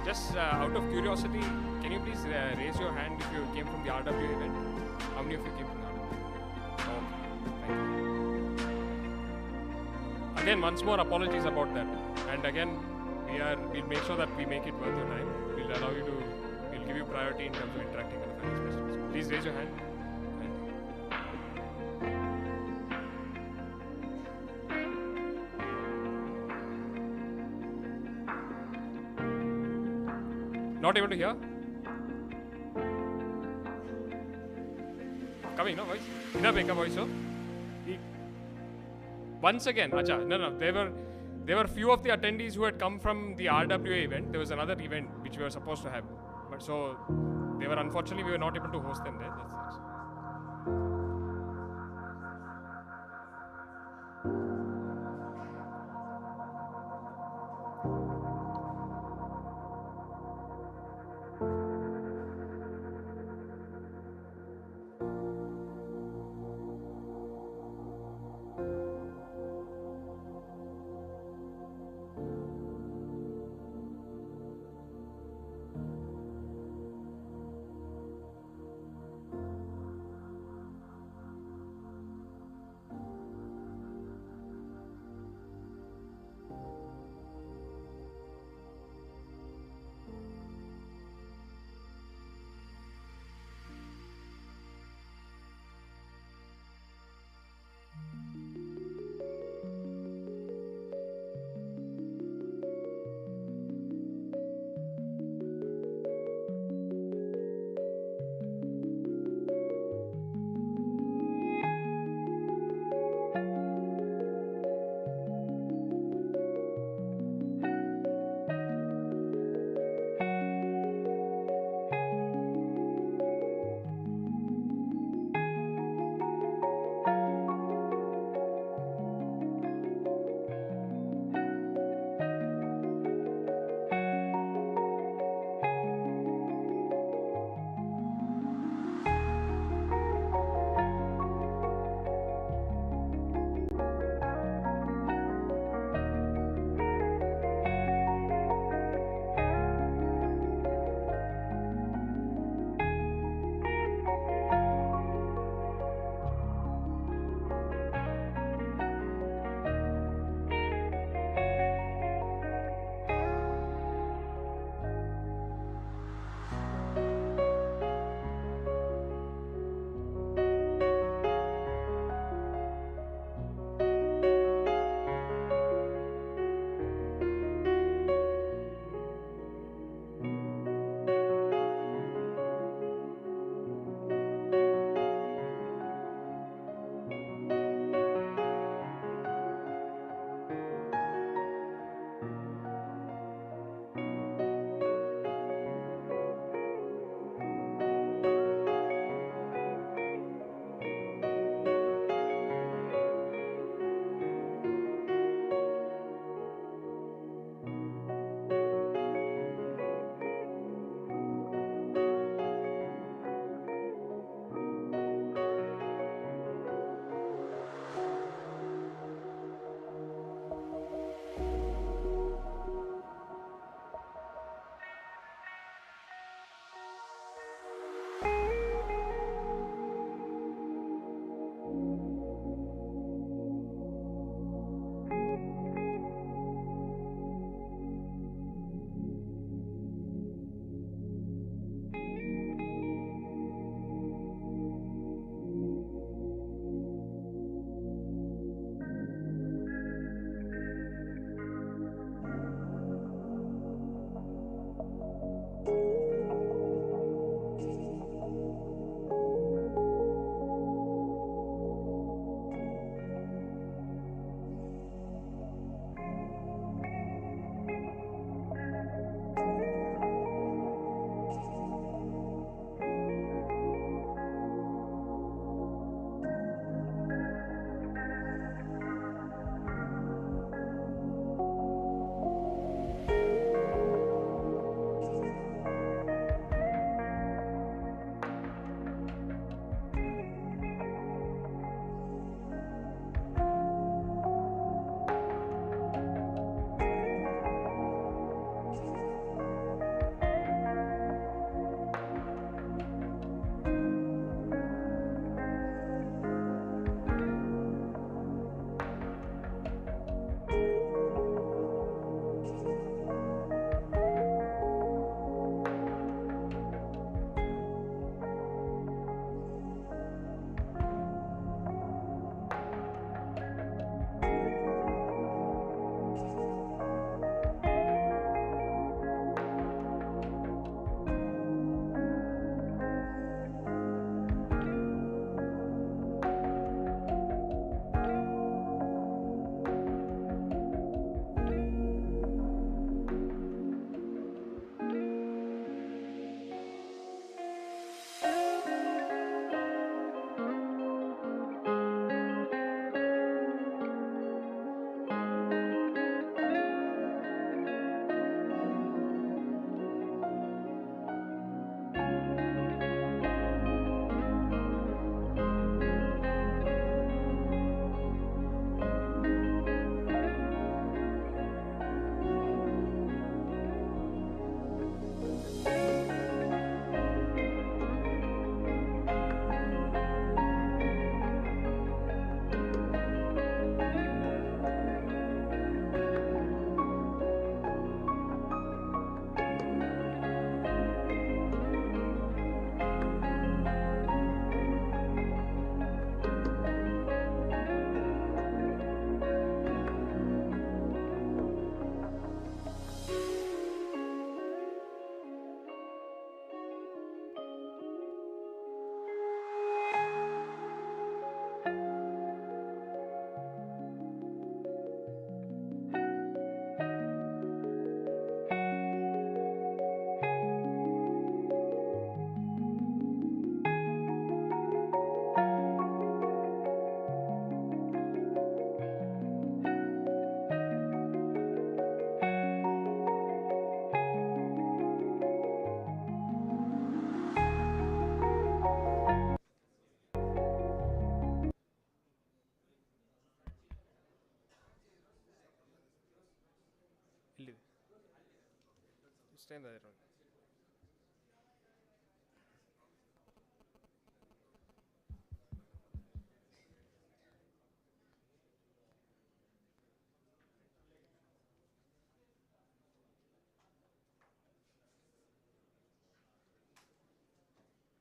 Just out of curiosity, can you please raise your hand if you came from the RW event? How many of you came from the RW? Oh, thank you. Again, once more, apologies about that. And again, we'll make sure that we make it worth your time. We'll allow you to, we'll give you priority in terms of interacting with the finance specialists. Please raise your hand. Not able to hear? Coming, no voice? Enough make a voice, so? Once again, acha, no, there were few of the attendees who had come from the RWA event. There was another event which we were supposed to have. But so, unfortunately, we were not able to host them there. That's stay in there.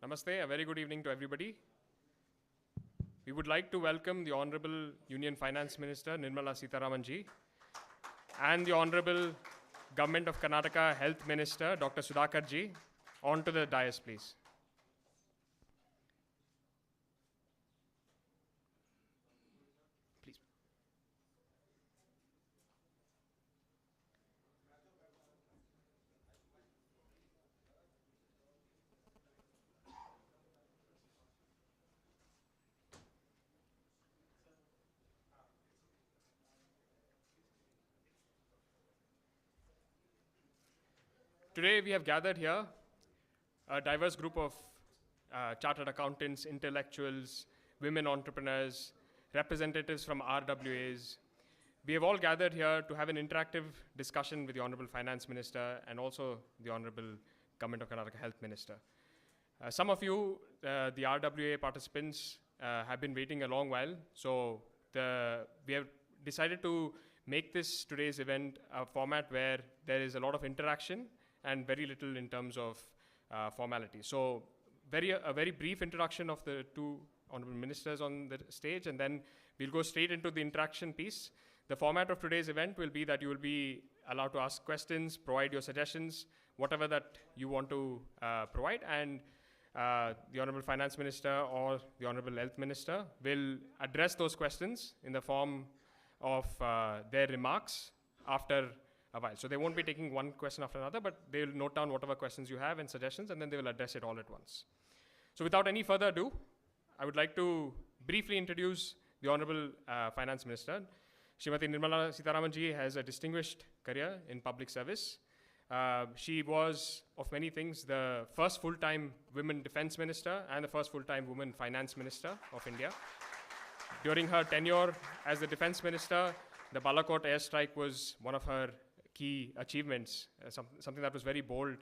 Namaste, a very good evening to everybody. We would like to welcome the Honorable Union Finance Minister Nirmala Sitharaman ji and the Honorable Government of Karnataka Health Minister Dr. Sudhakar ji onto the dais, please. Please. Today we have gathered here a diverse group of chartered accountants, intellectuals, women entrepreneurs, representatives from RWAs. We have all gathered here to have an interactive discussion with the Honorable Finance Minister and also the Honorable Government of Karnataka Health Minister. Some of you, the RWA participants, have been waiting a long while, so we have decided to make this today's event a format where there is a lot of interaction and very little in terms of formality. So a very brief introduction of the two honorable ministers on the stage, and then we'll go straight into the interaction piece. The format of today's event will be that you will be allowed to ask questions, provide your suggestions, whatever that you want to provide, and the Honorable Finance Minister or the Honorable Health Minister will address those questions in the form of their remarks after a while. So they won't be taking one question after another, but they will note down whatever questions you have and suggestions, and then they will address it all at once. So without any further ado, I would like to briefly introduce the Honorable Finance Minister. Srimati Nirmala Sitharaman ji has a distinguished career in public service. She was, of many things, the first full-time women defense minister and the first full-time woman finance minister of India. During her tenure as the defense minister, the Balakot airstrike was one of her key achievements, something that was very bold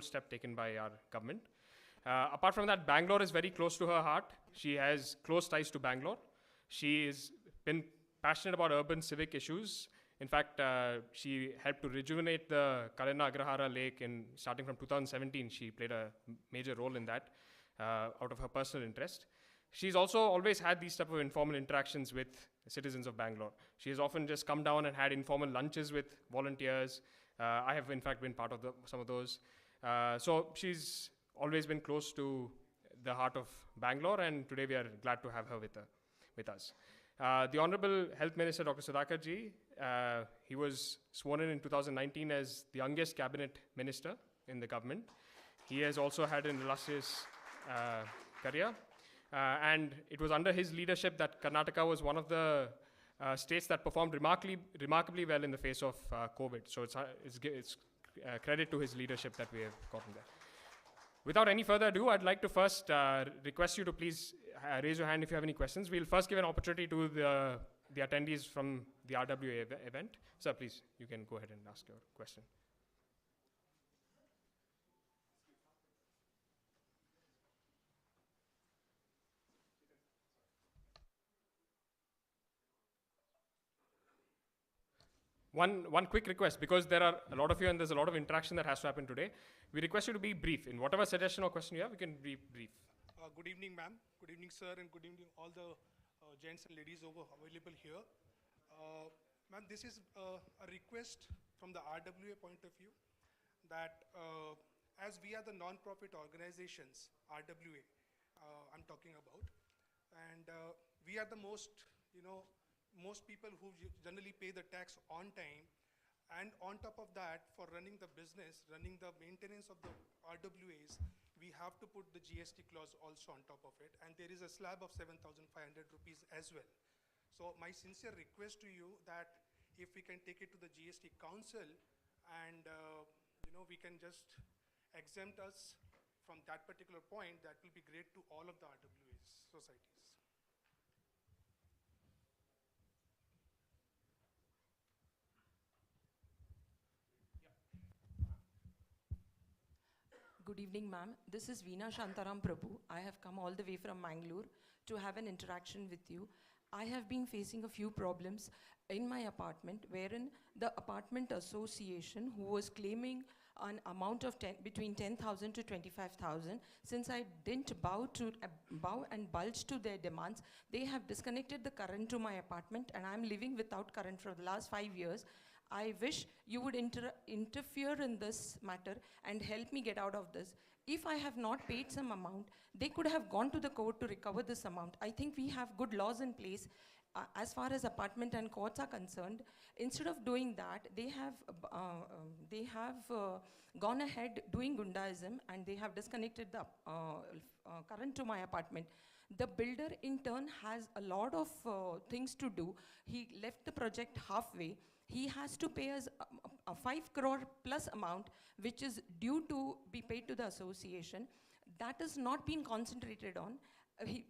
step taken by our government. Apart from that, Bangalore is very close to her heart. She has close ties to Bangalore. She has been passionate about urban civic issues. In fact, she helped to rejuvenate the Kalenna Agrahara Lake starting from 2017. She played a major role in that out of her personal interest. She's also always had these type of informal interactions with citizens of Bangalore. She has often just come down and had informal lunches with volunteers. I have in fact been part of some of those. So she's always been close to the heart of Bangalore, and today we are glad to have her with us. The Honorable Health Minister Dr. Sudhakar ji, he was sworn in 2019 as the youngest cabinet minister in the government. He has also had an illustrious career. And it was under his leadership that Karnataka was one of the states that performed remarkably well in the face of COVID. So it's credit to his leadership that we have gotten there. Without any further ado, I'd like to first request you to please raise your hand if you have any questions. We'll first give an opportunity to the attendees from the RWA event. Sir, please, you can go ahead and ask your question. One quick request, because there are a lot of you and there's a lot of interaction that has to happen today. We request you to be brief. In whatever suggestion or question you have, you can be brief. Good evening, ma'am. Good evening, sir, and good evening all the gents and ladies available here. Ma'am, this is a request from the RWA point of view that as we are the non-profit organizations, RWA, I'm talking about, and we are the most people who generally pay the tax on time, and on top of that, for running the business, running the maintenance of the RWAs, we have to put the GST clause also on top of it, and there is a slab of 7,500 rupees as well. So my sincere request to you that if we can take it to the GST Council and we can just exempt us from that particular point, that will be great to all of the RWAs societies. Good evening, ma'am. This is Veena Shantaram Prabhu. I have come all the way from Mangalore to have an interaction with you. I have been facing a few problems in my apartment, wherein the apartment association, who was claiming an amount of between 10,000 to 25,000, since I didn't bow and bulge to their demands, they have disconnected the current to my apartment, and I'm living without current for the last 5 years. I wish you would interfere in this matter and help me get out of this. If I have not paid some amount, they could have gone to the court to recover this amount. I think we have good laws in place. As far as apartment and courts are concerned, instead of doing that, they have gone ahead doing gundaism, and they have disconnected the current to my apartment. The builder in turn has a lot of things to do. He left the project halfway. He has to pay us a 5 crore plus amount, which is due to be paid to the association. That has not been concentrated on.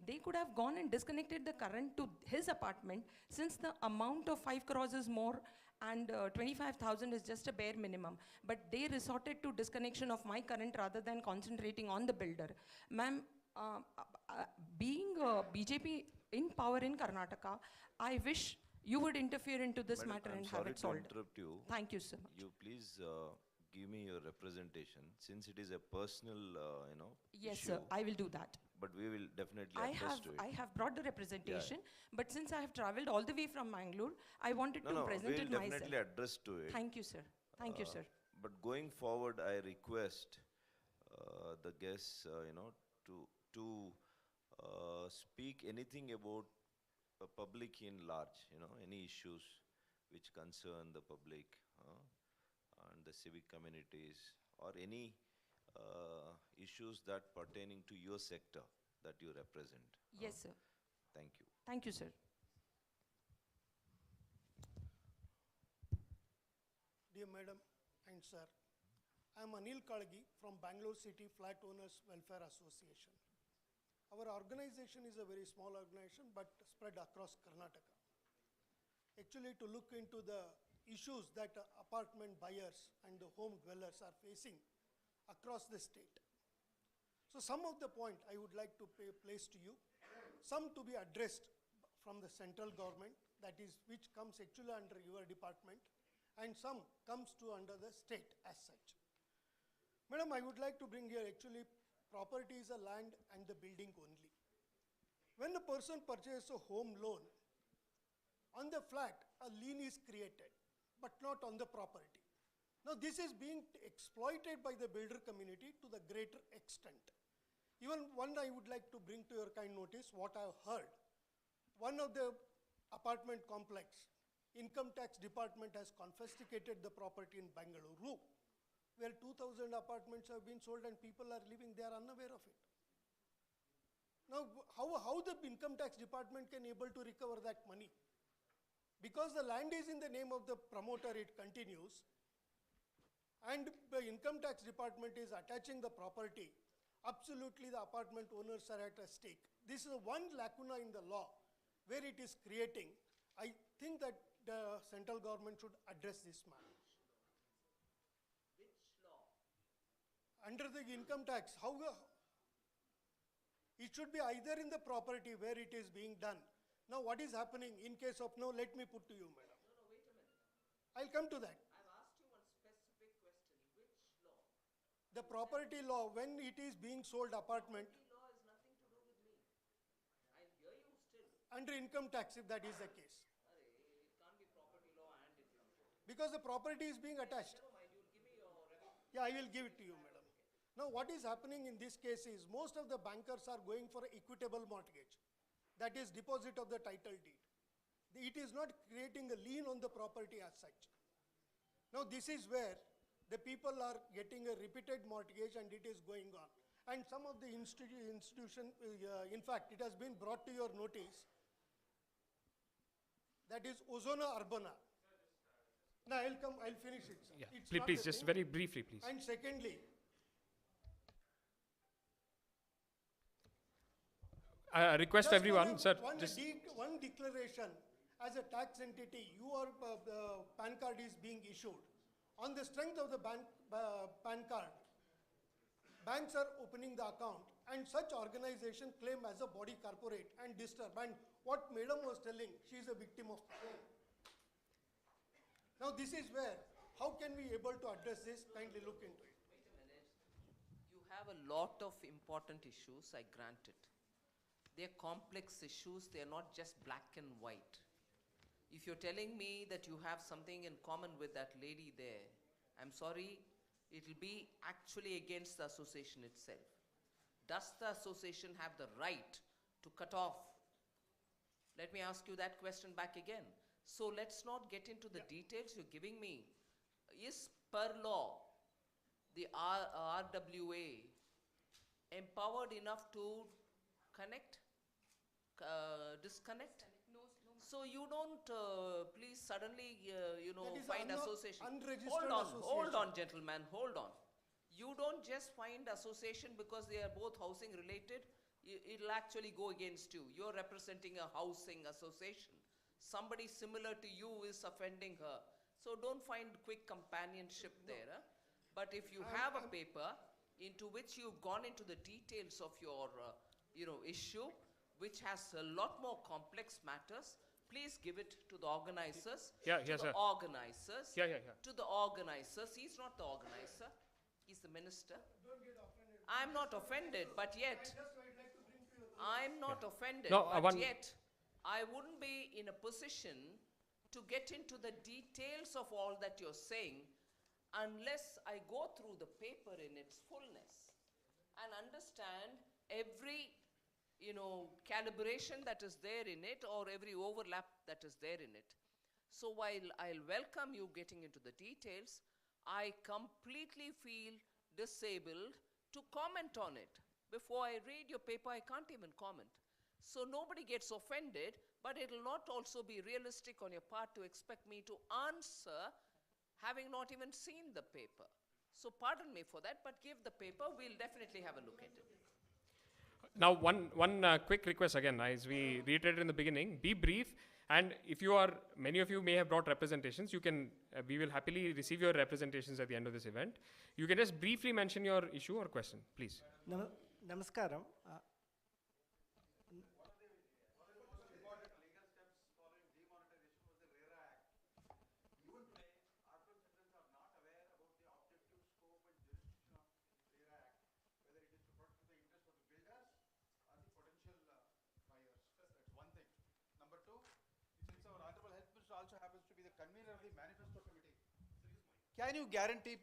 They could have gone and disconnected the current to his apartment, since the amount of 5 crores is more and 25,000 is just a bare minimum. But they resorted to disconnection of my current rather than concentrating on the builder. Ma'am, being BJP in power in Karnataka, I wish you would interfere into this Madam, matter I'm and sorry have it to solved. interrupt you. Thank you so much. You please give me your representation, since it is a personal, Yes, issue. sir, I will do that. But we will definitely I address have, to it. I have brought the representation, but since I have traveled all the way from Mangalore, I wanted to No, present we will it myself. definitely address to it. Thank you, sir. Thank you, Uh, sir. But going forward, I request the guests, to speak anything about public in large, any issues which concern the public and the civic communities, or any issues that pertaining to your sector that you represent. Yes, sir. Thank you. Thank you, sir. Dear Madam and Sir, I am Anil Kalgi from Bangalore City Flat Owners Welfare Association. Our organization is a very small organization but spread across Karnataka. Actually, to look into the issues that apartment buyers and the home dwellers are facing across the state. So some of the point I would like to place to you, some to be addressed from the central government, that is which comes actually under your department, and some comes to under the state as such. Madam, I would like to bring here actually property is a land and the building only. When a person purchases a home loan, on the flat a lien is created, but not on the property. Now this is being exploited by the builder community to the greater extent. Even one I would like to bring to your kind notice what I have heard. One of the apartment complex, Income Tax Department has confiscated the property in Bangalore, where 2,000 apartments have been sold and people are living, they are unaware of it. Now, how the Income Tax Department can able to recover that money? Because the land is in the name of the promoter, it continues, and the Income Tax Department is attaching the property. Absolutely, the apartment owners are at a stake. This is one lacuna in the law where it is creating. I think that the central government should address this matter. Which law? Under the income tax, it should be either in the property where it is being done. Now what is happening in case of, no, let me put to you, madam. No, wait a minute. I'll come to that. I've asked you one specific question. Which law? The property law, when it is being sold apartment, Property law has nothing to do with me. I hear you still. under income tax, if that is the case. It can't be property law and income tax. Because the property is being attached. Never mind, you'll give me your reference. Yeah, I will give it to you, madam. Now, what is happening in this case is most of the bankers are going for equitable mortgage. That is deposit of the title deed. It is not creating a lien on the property as such. Now, this is where the people are getting a repeated mortgage and it is going on. And some of the institution, in fact, it has been brought to your notice. That is Ozona Urbana. Now, I'll finish it, sir. Yeah. It's Please, not please the just thing. very briefly, please. And secondly, I request just everyone, sir, just one declaration as a tax entity, your PAN card is being issued. On the strength of the PAN card, banks are opening the account and such organization claim as a body corporate and disturb. And what madam was telling, she is a victim of crime. Now this is where, how can we able to address this? Kindly look into it. Wait a minute. You have a lot of important issues, I grant it. They're complex issues, they're not just black and white. If you're telling me that you have something in common with that lady there, I'm sorry, it'll be actually against the association itself. Does the association have the right to cut off? Let me ask you that question back again. So let's not get into the details you're giving me. Is per law the RWA empowered enough to connect, disconnect? So you don't please suddenly That is find an association. unregistered Hold on, association. gentlemen, hold on. You don't just find association because they are both housing related. It'll actually go against you. You're representing a housing association. Somebody similar to you is offending her. So don't find quick companionship there. Huh? But if you have a paper into which you've gone into the details of your issue, which has a lot more complex matters, please give it to the organizers. Yeah, to yes, the sir. organizers. Yeah. To the organizers. He's not the organizer. He's the minister. I'm not offended, but yet I'm not offended, No, but yet I wouldn't be in a position to get into the details of all that you're saying unless I go through the paper in its fullness and understand every calibration that is there in it or every overlap that is there in it. So while I'll welcome you getting into the details, I completely feel disabled to comment on it. Before I read your paper, I can't even comment. So nobody gets offended, but it'll not also be realistic on your part to expect me to answer having not even seen the paper. So pardon me for that, but give the paper, we'll definitely have a look at it. Now, one quick request again, as we reiterated in the beginning, be brief. And if many of you may have brought representations, we will happily receive your representations at the end of this event. You can just briefly mention your issue or question, please. Namaskaram. Also happens to be the convener of the manifesto committee. Can you guarantee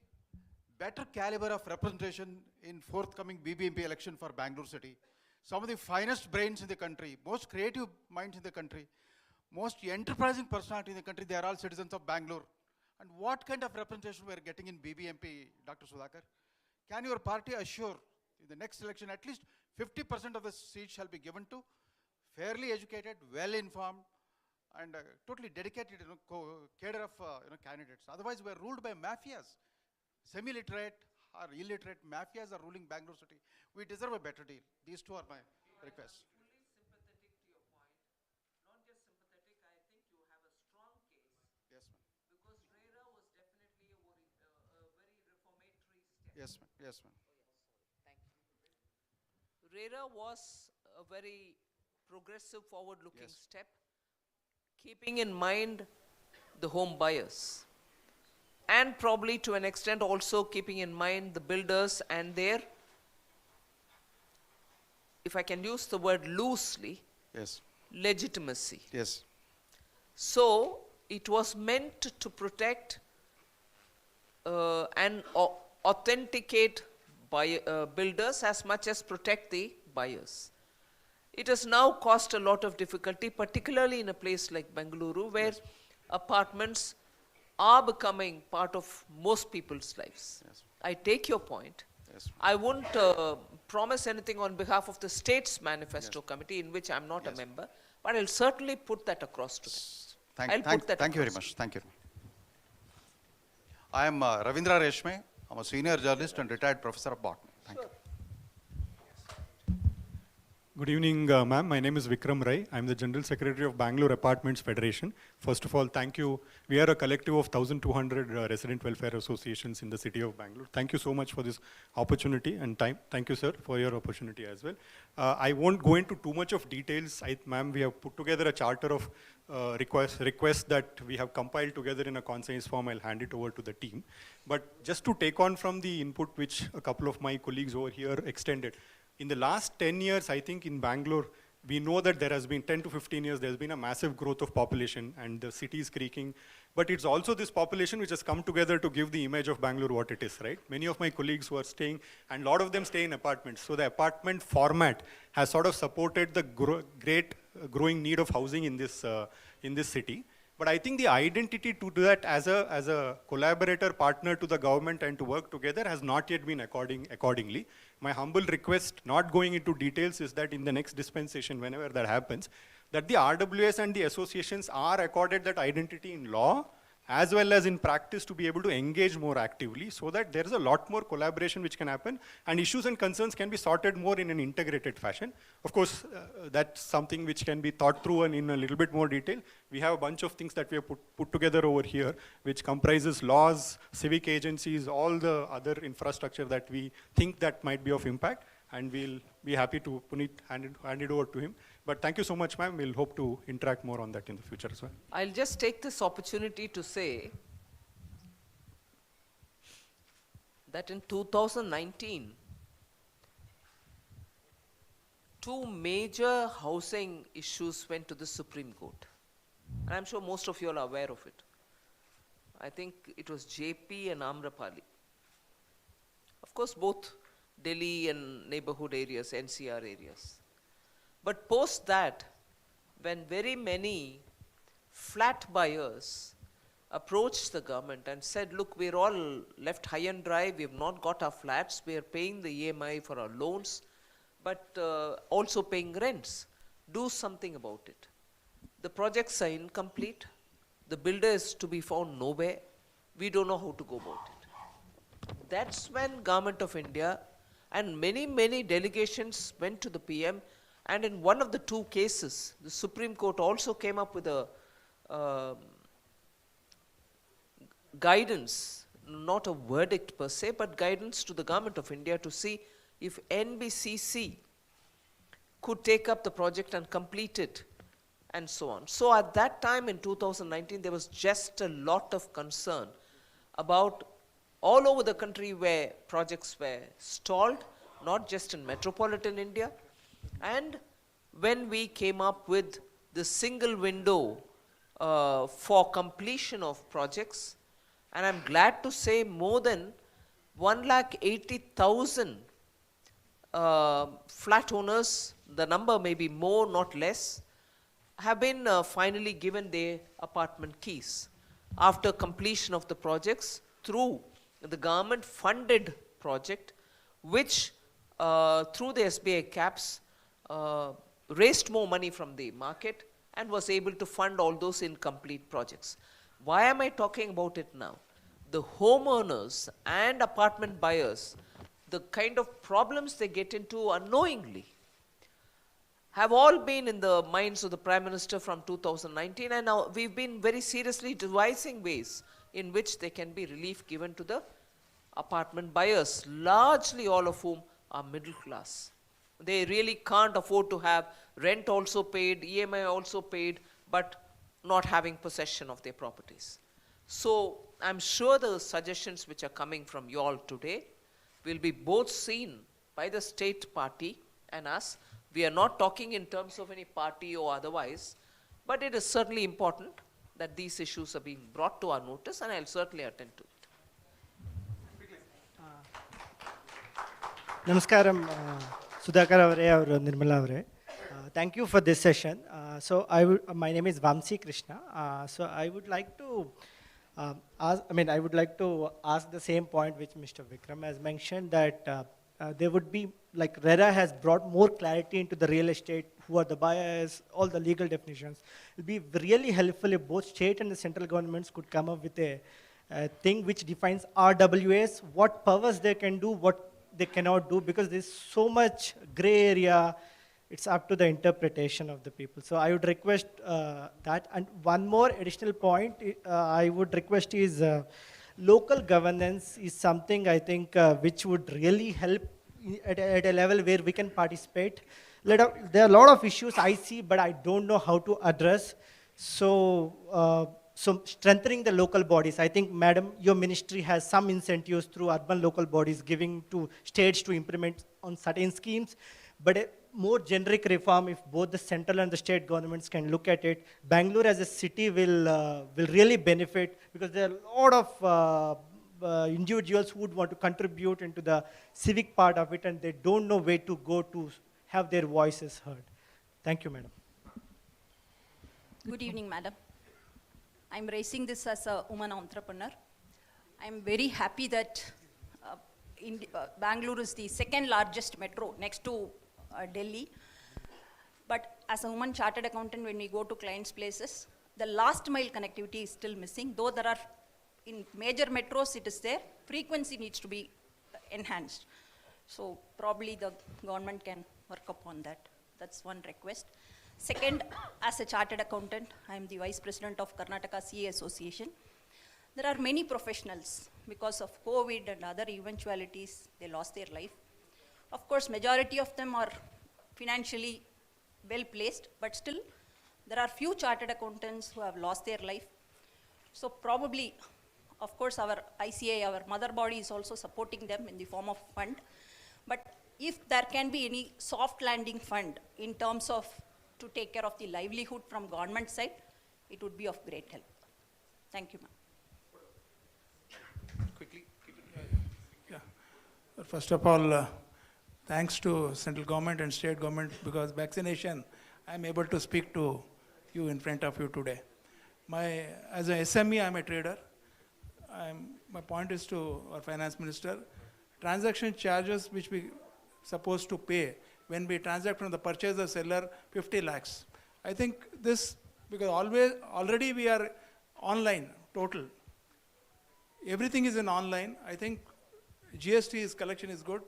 better caliber of representation in forthcoming BBMP election for Bangalore City? Some of the finest brains in the country, most creative minds in the country, most enterprising personality in the country, they are all citizens of Bangalore. And what kind of representation we are getting in BBMP, Dr. Sudhakar? Can your party assure in the next election at least 50% of the seats shall be given to fairly educated, well-informed, and totally dedicated cadre of candidates? Otherwise, we are ruled by mafias. Semi-literate or illiterate mafias are ruling Bangalore City. We deserve a better deal. These two are my requests. Fully sympathetic to your point. Not just sympathetic, I think you have a strong case. Yes, ma'am. Because RERA was definitely a very reformatory step. Yes, ma'am. Yes, ma'am. Thank you. RERA was a very progressive, forward-looking Yes. step, keeping in mind the home buyers. And probably to an extent also keeping in mind the builders and their, if I can use the word loosely, Yes. legitimacy. Yes. So it was meant to protect and authenticate builders as much as protect the buyers. It has now caused a lot of difficulty, particularly in a place like Bengaluru, where apartments are becoming part of most people's lives. Yes. I take your point. Yes. I won't promise anything on behalf of the state's manifesto committee, in which I'm not a member, but I'll certainly put that across to them. Thank you very much. Thank you. I am Ravindra Reshme. I'm a senior journalist and retired professor of botany. Thank you. Good evening, ma'am. My name is Vikram Rai. I'm the General Secretary of Bangalore Apartments Federation. First of all, thank you. We are a collective of 1,200 resident welfare associations in the city of Bangalore. Thank you so much for this opportunity and time. Thank you, sir, for your opportunity as well. I won't go into too much of details. Ma'am, we have put together a charter of requests that we have compiled together in a conscience form. I'll hand it over to the team. But just to take on from the input which a couple of my colleagues over here extended, in the last 10 years, I think in Bangalore, we know that there has been 10 to 15 years, there's been a massive growth of population and the city is creaking. But it's also this population which has come together to give the image of Bangalore what it is, right? Many of my colleagues who are staying, and a lot of them stay in apartments. So the apartment format has sort of supported the great growing need of housing in this city. But I think the identity to do that as a collaborator, partner to the government and to work together has not yet been accordingly. My humble request, not going into details, is that in the next dispensation, whenever that happens, that the RWS and the associations are accorded that identity in law as well as in practice to be able to engage more actively so that there is a lot more collaboration which can happen and issues and concerns can be sorted more in an integrated fashion. Of course, that's something which can be thought through and in a little bit more detail. We have a bunch of things that we have put together over here, which comprises laws, civic agencies, all the other infrastructure that we think that might be of impact, and we'll be happy to Puneet hand it over to him. But thank you so much, ma'am. We'll hope to interact more on that in the future as well. I'll just take this opportunity to say that in 2019, two major housing issues went to the Supreme Court. And I'm sure most of you all are aware of it. I think it was JP and Amrapali. Of course, both Delhi and neighborhood areas, NCR areas. But post that, when very many flat buyers approached the government and said, look, we're all left high and dry, we have not got our flats, we are paying the EMI for our loans, but also paying rents. Do something about it. The projects are incomplete, the builder is to be found nowhere, we don't know how to go about it. That's when Government of India and many delegations went to the PM. And in one of the two cases, the Supreme Court also came up with a guidance, not a verdict per se, but guidance to the Government of India to see if NBCC could take up the project and complete it, and so on. So at that time in 2019, there was just a lot of concern about all over the country where projects were stalled, not just in metropolitan India. And when we came up with the single window for completion of projects, and I'm glad to say more than 180,000 flat owners, the number may be more, not less, have been finally given their apartment keys after completion of the projects through the government funded project, which through the SBI caps raised more money from the market and was able to fund all those incomplete projects. Why am I talking about it now? The homeowners and apartment buyers, the kind of problems they get into unknowingly, have all been in the minds of the Prime Minister from 2019, and now we've been very seriously devising ways in which there can be relief given to the apartment buyers, largely all of whom are middle class. They really can't afford to have rent also paid, EMI also paid, but not having possession of their properties. So I'm sure the suggestions which are coming from you all today will be both seen by the state party and us. We are not talking in terms of any party or otherwise, but it is certainly important that these issues are being brought to our notice, and I'll certainly attend to it. Namaskaram, Sudhakar avare or Nirmala avare. Thank you for this session. My name is Vamsi Krishna. So I would like to ask the same point which Mr. Vikram has mentioned, that there would be, like RERA has brought more clarity into the real estate, who are the buyers, all the legal definitions. It would be really helpful if both state and the central governments could come up with a thing which defines RWAs, what powers they can do, what they cannot do, because there's so much gray area it's up to the interpretation of the people. So I would request that. And one more additional point I would request is local governance is something I think which would really help at a level where we can participate. There are a lot of issues I see, but I don't know how to address. So, so strengthening the local bodies. I think, Madam, your ministry has some incentives through urban local bodies giving to states to implement on certain schemes. But a more generic reform, if both the central and the state governments can look at it, Bangalore as a city will really benefit, because there are a lot of individuals who would want to contribute into the civic part of it, and they don't know where to go to have their voices heard. Thank you, Madam. Good evening, Madam. I'm raising this as a woman entrepreneur. I'm very happy that Bangalore is the second largest metro next to Delhi. But as a woman chartered accountant, when we go to clients' places, the last mile connectivity is still missing. Though there are, in major metros it is there, frequency needs to be enhanced. So probably the government can work upon that. That's one request. Second, as a chartered accountant, I am the Vice President of Karnataka CA Association. There are many professionals, because of COVID and other eventualities, they lost their life. Of course, majority of them are financially well placed, but still, there are few chartered accountants who have lost their life. So probably, of course, our ICA, our mother body is also supporting them in the form of fund. But if there can be any soft landing fund in terms of to take care of the livelihood from government side, it would be of great help. Thank you, ma'am. Quickly. Yeah. First of all, thanks to central government and state government, because vaccination, I'm able to speak to you in front of you today. As a SME, I'm a trader. My point is to our finance minister, transaction charges which we supposed to pay when we transact from the purchaser seller 50 lakhs. I think this, because already we are online total. Everything is in online. I think GST's collection is good.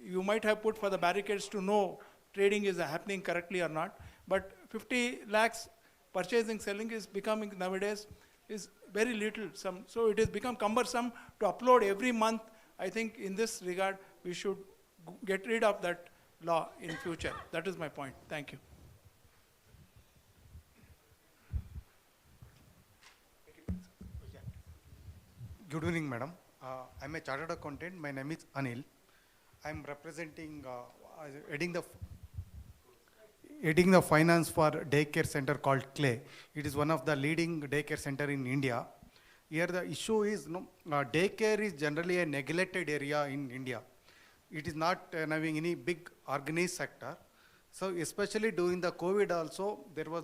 You might have put for the barricades to know trading is happening correctly or not. But 50 lakhs purchasing, selling is becoming nowadays is very little. So it has become cumbersome to upload every month. I think in this regard, we should get rid of that law in future. That is my point. Thank you. Good evening, madam. I'm a chartered accountant. My name is Anil. I'm representing, heading the finance for daycare center called CLAY. It is one of the leading daycare center in India. Here the issue is, daycare is generally a neglected area in India. It is not having any big organized sector. So especially during the COVID also, there was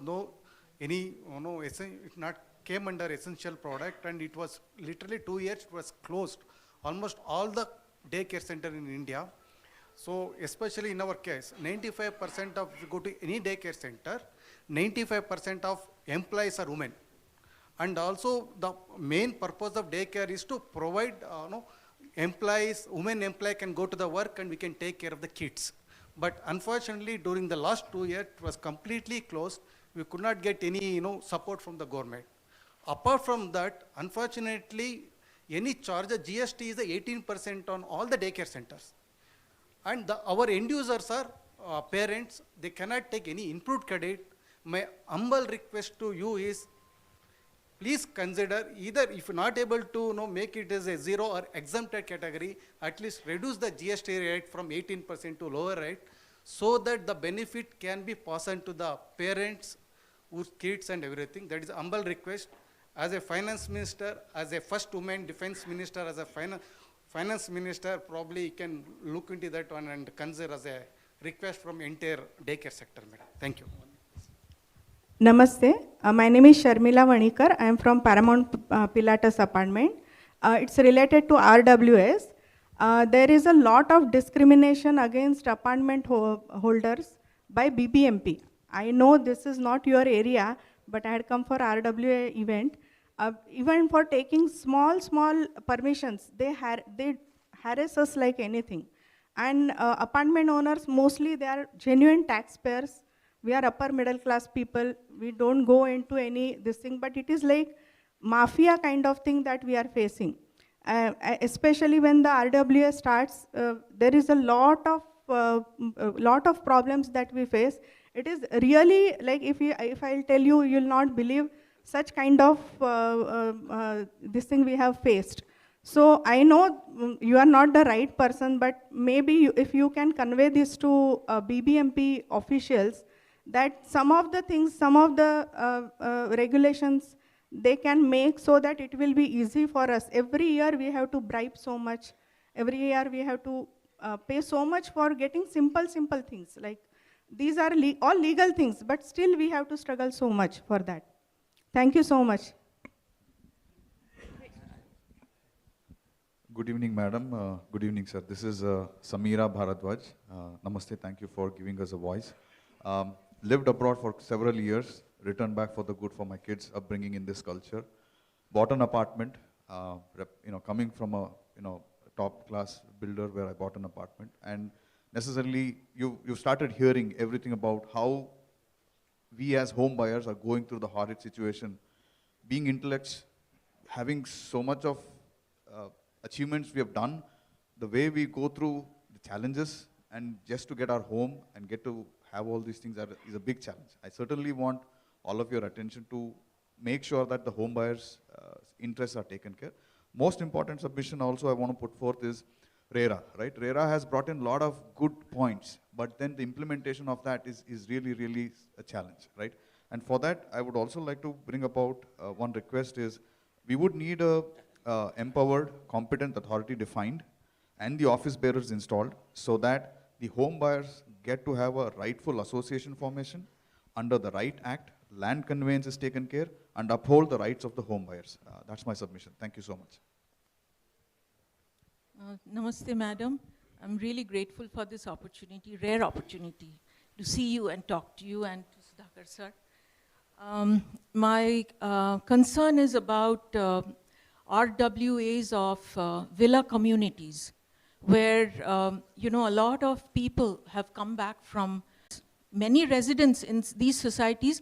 it not came under essential product, and it was literally 2 years it was closed. Almost all the daycare center in India. So especially in our case, 95% of, if you go to any daycare center, 95% of employees are women. And also the main purpose of daycare is to provide, employees, women employee can go to the work and we can take care of the kids. But unfortunately, during the last 2 years, it was completely closed. We could not get any, support from the government. Apart from that, unfortunately, any charge, GST is 18% on all the daycare centers. And our end users are parents, they cannot take any input credit. My humble request to you is, please consider either, if you're not able to make it as a zero or exempted category, at least reduce the GST rate from 18% to lower rate, so that the benefit can be passed on to the parents, whose kids and everything. That is a humble request. As a finance minister, as a first woman defense minister, as a finance minister, probably can look into that one and consider as a request from entire daycare sector, madam. Thank you. Namaste. My name is Sharmila Vanikar. I am from Paramount Pilatus apartment. It's related to RWS. There is a lot of discrimination against apartment holders by BBMP. I know this is not your area, but I had come for RWA event. Even for taking small permissions, they harass us like anything. And apartment owners, mostly they are genuine taxpayers. We are upper middle class people. We don't go into any this thing, but it is like mafia kind of thing that we are facing. Especially when the RWA starts, there is a lot of problems that we face. It is really like if I'll tell you, you'll not believe such kind of this thing we have faced. So I know you are not the right person, but maybe if you can convey this to BBMP officials, that some of the things, some of the regulations, they can make so that it will be easy for us. Every year we have to bribe so much. Every year we have to pay so much for getting simple things. Like these are all legal things, but still we have to struggle so much for that. Thank you so much. Good evening, madam. Good evening, sir. This is Samira Bharadwaj. Namaste. Thank you for giving us a voice. Lived abroad for several years. Returned back for the good for my kids' upbringing in this culture. Bought an apartment. Coming from a top-class builder where I bought an apartment, and necessarily you started hearing everything about how we as home buyers are going through the horrid situation, being intellects, having so much of achievements we have done, the way we go through the challenges, and just to get our home and get to have all these things is a big challenge. I certainly want all of your attention to make sure that the home buyers' interests are taken care. Most important submission also I want to put forth is RERA, right? RERA has brought in a lot of good points, but then the implementation of that is really a challenge, right? And for that, I would also like to bring about one request is, we would need a empowered, competent authority defined and the office bearers installed so that the home buyers get to have a rightful association formation under the right act, land conveyance is taken care, and uphold the rights of the home buyers. That's my submission. Thank you so much. Namaste, madam. I'm really grateful for this opportunity, rare opportunity, to see you and talk to you and to Sudhakar sir. My concern is about RWAs of villa communities, where a lot of people have come back from many residents in these societies.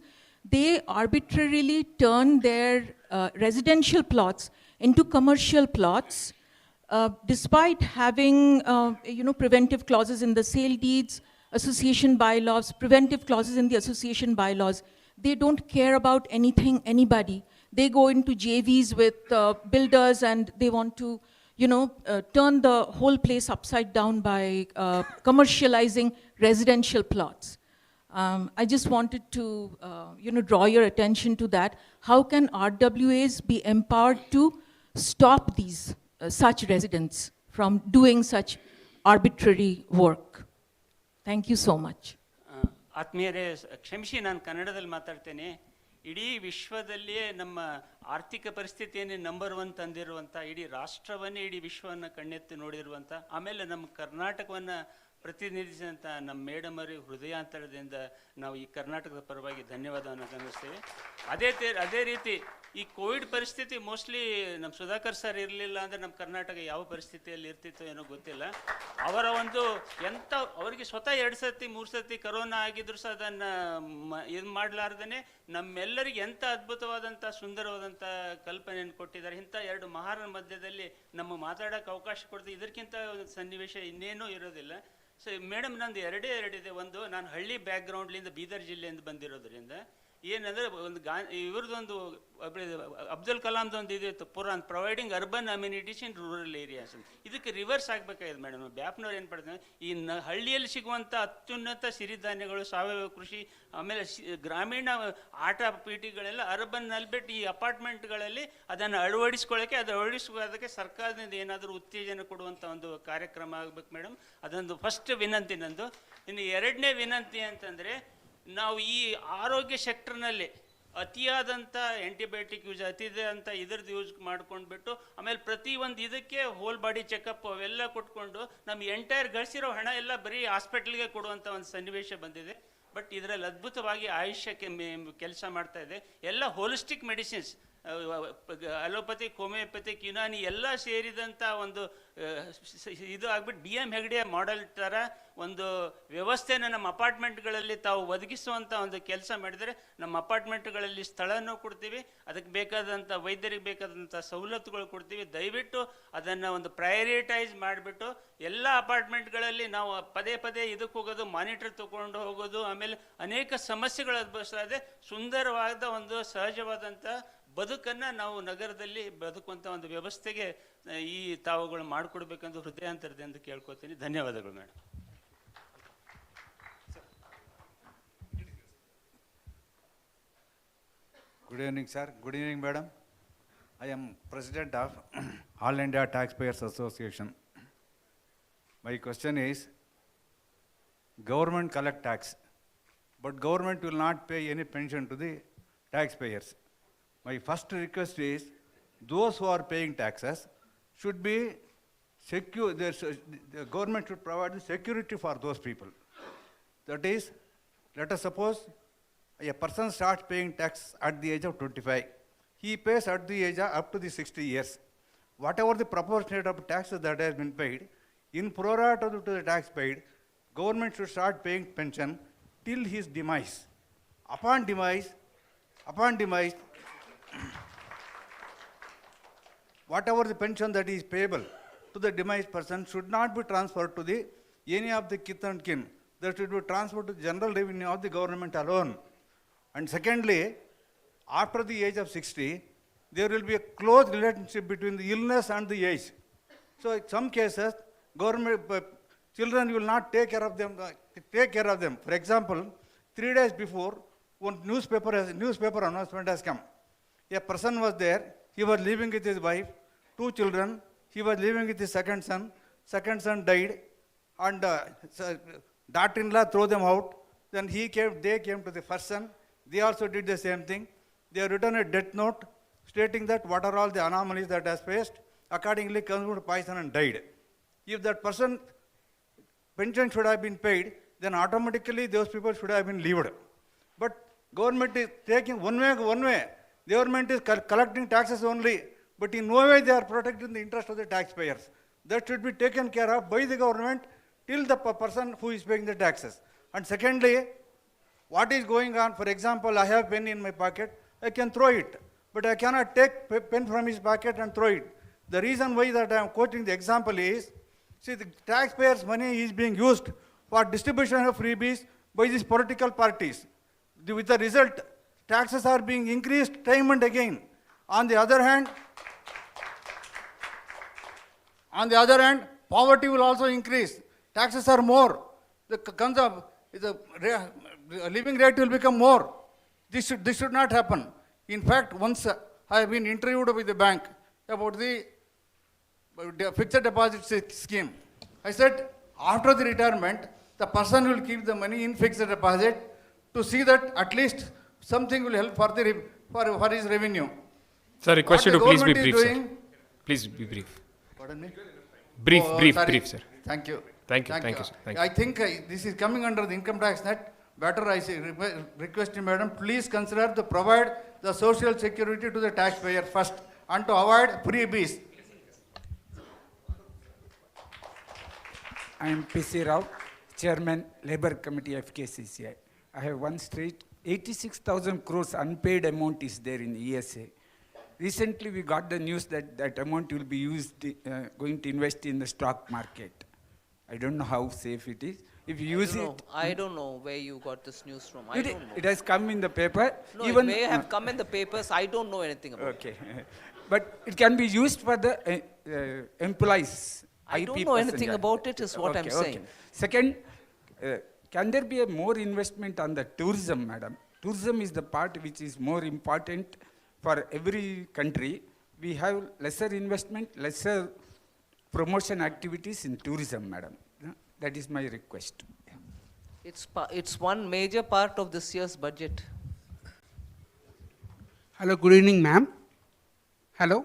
They arbitrarily turn their residential plots into commercial plots, despite having preventive clauses in the sale deeds, association bylaws, preventive clauses in the association bylaws. They don't care about anything, anybody. They go into JVs with builders and they want to turn the whole place upside down by commercializing residential plots. I just wanted to draw your attention to that. How can RWAs be empowered to stop these such residents from doing such arbitrary work? Thank you so much. ಆತ್ಮೀಯರೇ, ಕ್ಷಮಿಸಿ, ನಾನು ಕನ್ನಡದಲ್ಲಿ ಮಾತಾಡ್ತೇನೆ. ಇಡೀ ವಿಶ್ವದಲ್ಲಿಯೇ ನಮ್ಮ ಆರ್ಥಿಕ ಪರಿಸ್ಥಿತಿಯನ್ನೇ number 1 ತಂದಿರುವಂಥ, ಇಡೀ ರಾಷ್ಟ್ರವನ್ನೇ ಇಡೀ ವಿಶ್ವವನ್ನು ಕಣ್ಣೆತ್ತಿ ನೋಡಿರುವಂಥ, ಆಮೇಲೆ ನಮ್ಮ ಕರ್ನಾಟಕವನ್ನು ಪ್ರತಿನಿಧಿಸಿದಂಥ ನಮ್ಮ ಮೇಡಮ್ ಅವರಿಗೆ ಹೃದಯಾಂತರದಿಂದ ನಾವು ಈ ಕರ್ನಾಟಕದ ಪರವಾಗಿ ಧನ್ಯವಾದವನ್ನು ಗಮನಿಸ್ತೇವೆ. ಅದೇ ರೀತಿ ಈ ಕೋವಿಡ್ ಪರಿಸ್ಥಿತಿ ಮೋಸ್ಟ್ಲಿ ನಮ್ಮ ಸುಧಾಕರ್ ಸರ್ ಇರಲಿಲ್ಲ ಅಂದರೆ ನಮ್ಮ ಕರ್ನಾಟಕ ಯಾವ ಪರಿಸ್ಥಿತಿಯಲ್ಲಿ ಇರ್ತಿತ್ತೋ ಏನೋ ಗೊತ್ತಿಲ್ಲ. ಅವರ ಒಂದು ಅವರಿಗೆ ಸ್ವತಃ 2 ಸತಿ 3 ಸತಿ ಕರೋನಾ ಆಗಿದ್ರು ಸಹ ಅದನ್ನು ಇದು ಮಾಡಲಾರ್ದೇ ನಮ್ಮೆಲ್ಲರಿಗೆ ಎಂಥ ಅದ್ಭುತವಾದಂಥ ಸುಂದರವಾದಂಥ ಕಲ್ಪನೆಯನ್ನು ಕೊಟ್ಟಿದ್ದಾರೆ. ಇಂಥ 2 ಮಹಾರ ಮಧ್ಯದಲ್ಲಿ ನಮ್ಮ ಮಾತಾಡೋಕ್ಕೆ ಅವಕಾಶ ಕೊಡ್ತೀವಿ, ಇದಕ್ಕಿಂತ ಸನ್ನಿವೇಶ ಇನ್ನೇನೂ ಇರೋದಿಲ್ಲ. ಸೊ ಮೇಡಮ್, ನಂದು ಎರಡಿದೆ. ಒಂದು, ನಾನು ಹಳ್ಳಿ ಬ್ಯಾಕ್ಗ್ರೌಂಡ್ಲಿಂದ ಬೀದರ್ ಜಿಲ್ಲೆಯಿಂದ ಬಂದಿರೋದ್ರಿಂದ ಏನಂದರೆ ಒಂದು ಇವ್ರದ್ದೊಂದು ಅಬ್ದುಲ್ ಕಲಾಮ್ದೊಂದು ಇದಿತ್ತು, ಪುರಾನ್ providing urban amenities in rural areas ಅಂತ. ಇದಕ್ಕೆ ರಿವರ್ಸ್ ಆಗಬೇಕಾಗಿದೆ ಮೇಡಮ್. ಬ್ಯಾಪ್ನವ್ರು ಏನು ಪಡ್ತಾರೆ, ಈ ಹಳ್ಳಿಯಲ್ಲಿ ಸಿಗುವಂಥ ಅತ್ಯುನ್ನತ ಸಿರಿಧಾನ್ಯಗಳು, ಸಾವಯವ ಕೃಷಿ, ಆಮೇಲೆ ಗ್ರಾಮೀಣ ಆಟ ಪೀಠಿಗಳೆಲ್ಲ ಅರ್ಬನ್ನಲ್ಲಿ ಬಿಟ್ಟು ಈ ಅಪಾರ್ಟ್ಮೆಂಟ್ಗಳಲ್ಲಿ ಅದನ್ನು ಅಳವಡಿಸ್ಕೊಳ್ಳೋದಕ್ಕೆ ಸರ್ಕಾರದಿಂದ ಏನಾದರೂ ಉತ್ತೇಜನ ಕೊಡುವಂಥ ಒಂದು ಕಾರ್ಯಕ್ರಮ ಆಗಬೇಕು ಮೇಡಮ್. ಅದೊಂದು ಫಸ್ಟ್ ವಿನಂತಿ ನಂದು. ಇನ್ನು ಎರಡನೇ ವಿನಂತಿ ಅಂತಂದರೆ, ನಾವು ಈ ಆರೋಗ್ಯ ಸೆಕ್ಟರ್ನಲ್ಲಿ ಅತಿಯಾದಂಥ ಆ್ಯಂಟಿಬಯೋಟಿಕ್ ಯೂಸ್, ಅತಿಯಾದಂಥ ಇದ್ರದ್ದು ಯೂಸ್ ಮಾಡ್ಕೊಂಡ್ಬಿಟ್ಟು ಆಮೇಲೆ ಪ್ರತಿಯೊಂದು ಇದಕ್ಕೆ ಹೋಲ್ ಬಾಡಿ ಚೆಕಪ್ ಅವೆಲ್ಲ ಕೊಟ್ಕೊಂಡು ನಮ್ಮ ಎಂಟೈರ್ ಗಳಿಸಿರೋ ಹಣ ಎಲ್ಲ ಬರೀ ಹಾಸ್ಪಿಟ್ಲಿಗೆ ಕೊಡುವಂಥ ಒಂದು ಸನ್ನಿವೇಶ ಬಂದಿದೆ. ಬಟ್ ಇದರಲ್ಲಿ ಅದ್ಭುತವಾಗಿ ಆಯುಷ್ಯಕ್ಕೆ ಕೆಲಸ ಮಾಡ್ತಾ ಇದೆ. ಎಲ್ಲ holistic medicines allopathic, homeopathic, Unani ಎಲ್ಲ ಸೇರಿದಂಥ ಒಂದು ಇದು ಆಗ್ಬಿಟ್ಟು ಡಿ ಎಮ್ ಹೆಗ್ಡೆ ಮಾಡೆಲ್ ಥರ ಒಂದು ವ್ಯವಸ್ಥೆನ ನಮ್ಮ ಅಪಾರ್ಟ್ಮೆಂಟ್ಗಳಲ್ಲಿ ತಾವು ಒದಗಿಸುವಂಥ ಒಂದು ಕೆಲಸ ಮಾಡಿದರೆ ನಮ್ಮ ಅಪಾರ್ಟ್ಮೆಂಟ್ಗಳಲ್ಲಿ ಸ್ಥಳನೂ ಕೊಡ್ತೀವಿ, ಅದಕ್ಕೆ ಬೇಕಾದಂಥ ವೈದ್ಯರಿಗೆ ಬೇಕಾದಂಥ ಸವಲತ್ತುಗಳು ಕೊಡ್ತೀವಿ. ದಯವಿಟ್ಟು ಅದನ್ನು ಒಂದು ಪ್ರಯಾರಿಟೈಸ್ ಮಾಡಿಬಿಟ್ಟು ಎಲ್ಲ ಅಪಾರ್ಟ್ಮೆಂಟ್ಗಳಲ್ಲಿ ನಾವು ಪದೇ ಪದೇ ಇದಕ್ಕೆ ಹೋಗೋದು, ಮಾನಿಟರ್ ತಗೊಂಡು ಹೋಗೋದು, ಆಮೇಲೆ ಅನೇಕ ಸಮಸ್ಯೆಗಳು ಅನುಭವಿಸದೆ ಸುಂದರವಾದ ಒಂದು ಸಹಜವಾದಂಥ ಬದುಕನ್ನು ನಾವು ನಗರದಲ್ಲಿ ಬದುಕುವಂಥ ಒಂದು ವ್ಯವಸ್ಥೆಗೆ ಈ ತಾವುಗಳು ಮಾಡಿಕೊಡ್ಬೇಕಂತ ಹೃದಯಾಂತರದಿಂದ ಕೇಳ್ಕೊತೀನಿ. ಧನ್ಯವಾದಗಳು madam. Good evening, sir. Good evening, madam. I am president of All India Taxpayers Association. My question is, government collect tax, but government will not pay any pension to the taxpayers. My first request is, those who are paying taxes should be secure. The government should provide the security for those people. That is, let us suppose a person starts paying tax at the age of 25. He pays at the age of up to the 60 years. Whatever the proportionate of taxes that has been paid, in prorata to the tax paid, government should start paying pension till his demise. Upon demise, whatever the pension that is payable to the demised person should not be transferred to the any of the kith and kin. That should be transferred to the general revenue of the government alone. And secondly, after the age of 60, there will be a close relationship between the illness and the age. So in some cases, government children will not take care of them. For example, 3 days before, one newspaper announcement has come. A person was there, he was living with his wife, 2 children, he was living with his second son died, and daughter-in-law threw them out. Then they came to the first son, they also did the same thing. They have written a death note stating that what are all the anomalies that has faced, accordingly consumed poison and died. If that person pension should have been paid, then automatically those people should have been leaved. But government is taking one way. Government is collecting taxes only, but in no way they are protecting the interest of the taxpayers. That should be taken care of by the government till the person who is paying the taxes. And secondly, what is going on? For example, I have pen in my pocket, I can throw it, but I cannot take pen from his pocket and throw it. The reason why that I am quoting the example is, see, the taxpayers' money is being used for distribution of freebies by these political parties. With the result, taxes are being increased time and again. On the other hand, poverty will also increase. Taxes are more. The living rate will become more. This should not happen. In fact, once I have been interviewed with the bank about the fixed deposit scheme. I said, after the retirement, the person will keep the money in fixed deposit to see that at least something will help for his revenue. Sir, request you to please be brief, sir. Please be brief. Pardon me? Brief, sir. Thank you. Thank you, sir. Thank you. I think this is coming under the income tax net. Better I say, request you, madam, please consider to provide the social security to the taxpayer first and to avoid freebies. I am P.C. Rao, Chairman, Labour Committee of KCCI. I have one straight 86,000 crores unpaid amount is there in ESA. Recently, we got the news that that amount will be used, going to invest in the stock market. I don't know how safe it is. If you use it... I don't know where you got this news from. I don't know. It has come in the paper. No, even it may have come in the papers. I don't know anything about it. Okay. But it can be used for the employees. I don't know anything about it is what I'm saying. Second, can there be a more investment on the tourism, madam? Tourism is the part which is more important for every country. We have lesser investment, lesser promotion activities in tourism, madam. That is my request. It's one major part of this year's budget. Hello, good evening, ma'am. Hello.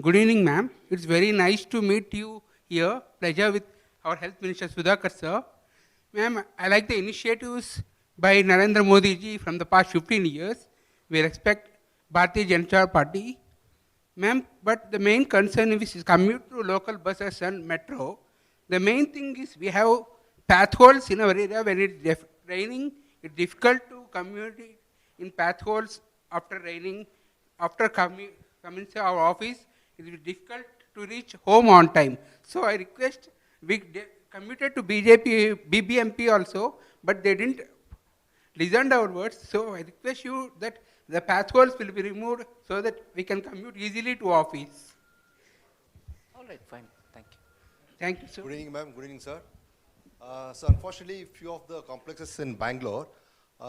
Good evening, ma'am. It's very nice to meet you here. Pleasure with our Health Minister Sudhakar sir. Ma'am, I like the initiatives by Narendra Modi ji from the past 15 years. We expect Bharatiya Janata Party. Ma'am, but the main concern is commute to local buses and metro. The main thing is we have path holes in our area. When it's raining, it's difficult to commute in path holes after raining. After coming to our office, it is difficult to reach home on time. So I request, we committed to BBMP also, but they didn't listen our words. So I request you that the path holes will be removed so that we can commute easily to office. All right, fine. Thank you. Thank you, sir. Good evening, ma'am. Good evening, sir. So unfortunately, few of the complexes in Bangalore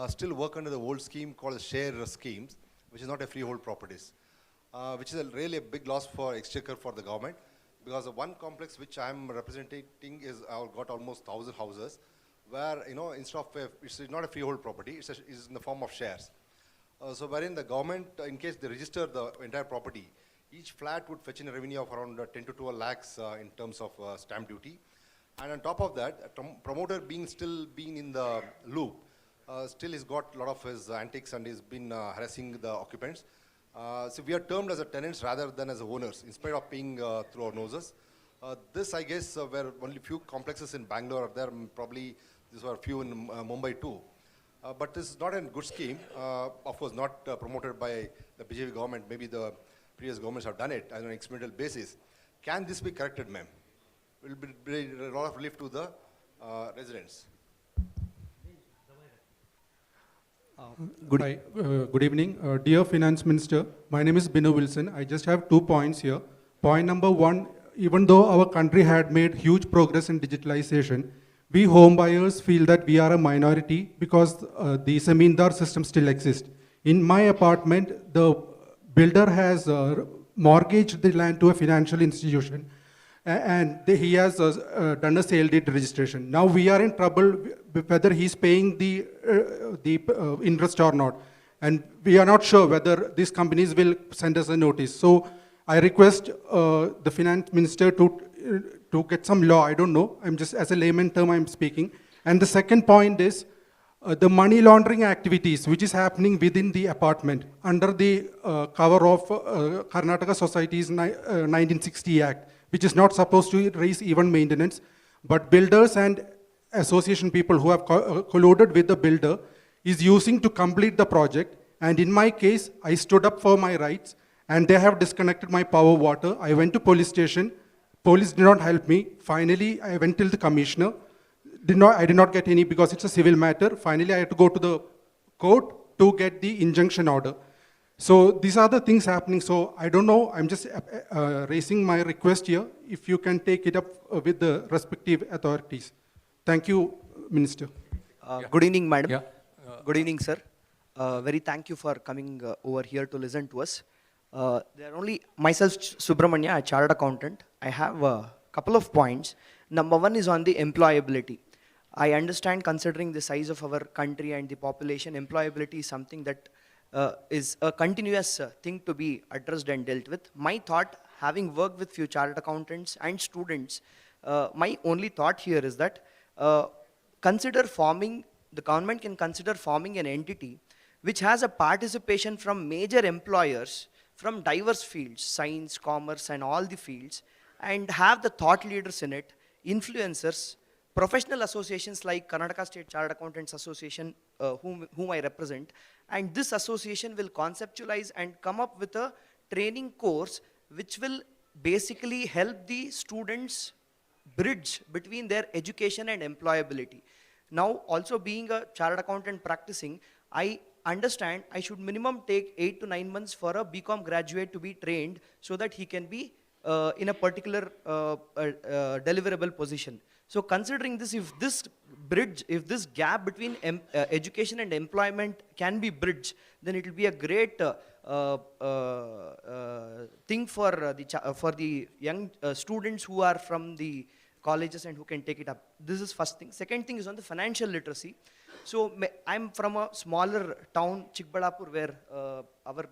still work under the old scheme called the share schemes, which is not a freehold properties, which is really a big loss for exchequer for the government, because the one complex which I am representing is got almost 1,000 houses, where instead of it's not a freehold property, it's in the form of shares. So wherein the government, in case they register the entire property, each flat would fetch in a revenue of around 10 to 12 lakhs in terms of stamp duty. And on top of that, a promoter still being in the loop, still he's got a lot of his antics and he's been harassing the occupants. So we are termed as a tenants rather than as owners, in spite of paying through our noses. This, I guess, were only few complexes in Bangalore are there, probably these were few in Mumbai too. But this is not a good scheme, of course not promoted by the BJP government. Maybe the previous governments have done it on an experimental basis. Can this be corrected, ma'am? Will be a lot of relief to the residents. Good evening. Dear Finance Minister, my name is Binu Wilson. I just have 2 points here. Point number 1, even though our country had made huge progress in digitalization, we home buyers feel that we are a minority because the Zamindar system still exists. In my apartment, the builder has mortgaged the land to a financial institution, and he has done a sale deed registration. Now we are in trouble whether he's paying the interest or not. And we are not sure whether these companies will send us a notice. So I request the finance minister to get some law. I don't know. I'm just, as a layman term, I'm speaking. And the second point is the money laundering activities, which is happening within the apartment under the cover of Karnataka Society's 1960 Act, which is not supposed to raise even maintenance, but builders and association people who have colluded with the builder is using to complete the project. And in my case, I stood up for my rights, and they have disconnected my power water. I went to police station. Police did not help me. Finally, I went till the commissioner. I did not get any because it's a civil matter. Finally, I had to go to the court to get the injunction order. So these are the things happening. So I don't know. I'm just raising my request here. If you can take it up with the respective authorities. Thank you, Minister. Good evening, Madam. Good evening, sir. Very thank you for coming over here to listen to us. There are only myself, Subramanya, a chartered accountant. I have a couple of points. Number 1 is on the employability. I understand, considering the size of our country and the population, employability is something that is a continuous thing to be addressed and dealt with. My thought, having worked with few chartered accountants and students, my only thought here is that the government can consider forming an entity which has a participation from major employers from diverse fields, science, commerce, and all the fields, and have the thought leaders in it, influencers, professional associations like Karnataka State Chartered Accountants Association, whom I represent, and this association will conceptualize and come up with a training course which will basically help the students bridge between their education and employability. Now, also being a chartered accountant practicing, I understand I should minimum take 8 to 9 months for a BCom graduate to be trained so that he can be in a particular deliverable position. So considering this, if this gap between education and employment can be bridged, then it will be a great thing for the young students who are from the colleges and who can take it up. This is first thing. Second thing is on the financial literacy. So I'm from a smaller town, Chikballapur, where our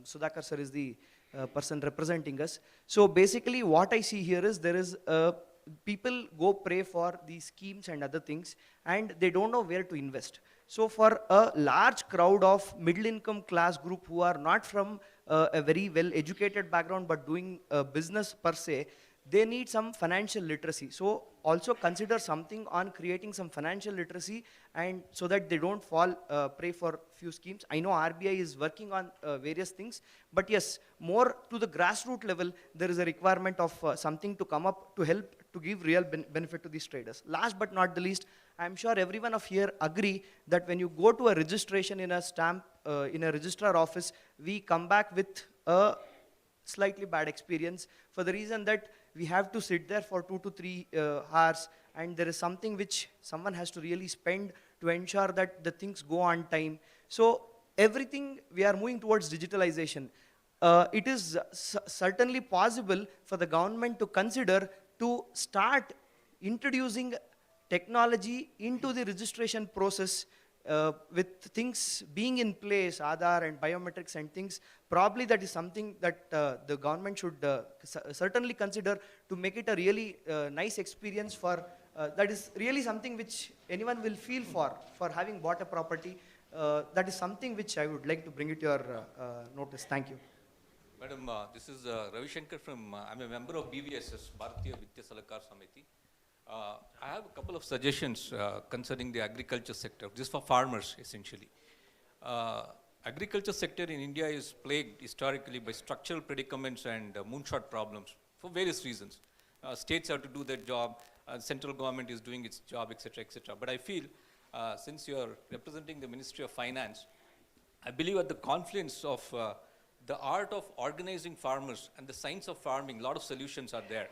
Sudhakar sir is the person representing us. So basically what I see here is there is people go pray for these schemes and other things and they don't know where to invest. So for a large crowd of middle income class group who are not from a very well educated background but doing business per se, they need some financial literacy. So also consider something on creating some financial literacy, and so that they don't fall prey for few schemes. I know RBI is working on various things, but yes, more to the grassroots level, there is a requirement of something to come up to help to give real benefit to these traders. Last but not the least, I'm sure everyone of here agree that when you go to a registration in a stamp, in a registrar office, we come back with a slightly bad experience for the reason that we have to sit there for 2 to 3 hours, and there is something which someone has to really spend to ensure that the things go on time. So everything, we are moving towards digitalization. It is certainly possible for the government to consider to start introducing technology into the registration process with things being in place, Aadhaar and biometrics and things. Probably that is something that the government should certainly consider to make it a really nice experience for, that is really something which anyone will feel for having bought a property. That is something which I would like to bring it to your notice. Thank you. Madam, this is Ravi Shankar from, I'm a member of BVSS, Bharatiya Vidya Salakar Samiti. I have a couple of suggestions concerning the agriculture sector. This is for farmers, essentially. Agriculture sector in India is plagued historically by structural predicaments and moonshot problems for various reasons. States have to do their job, central government is doing its job, etc., etc. But I feel, since you're representing the Ministry of Finance, I believe at the confluence of the art of organizing farmers and the science of farming, a lot of solutions are there.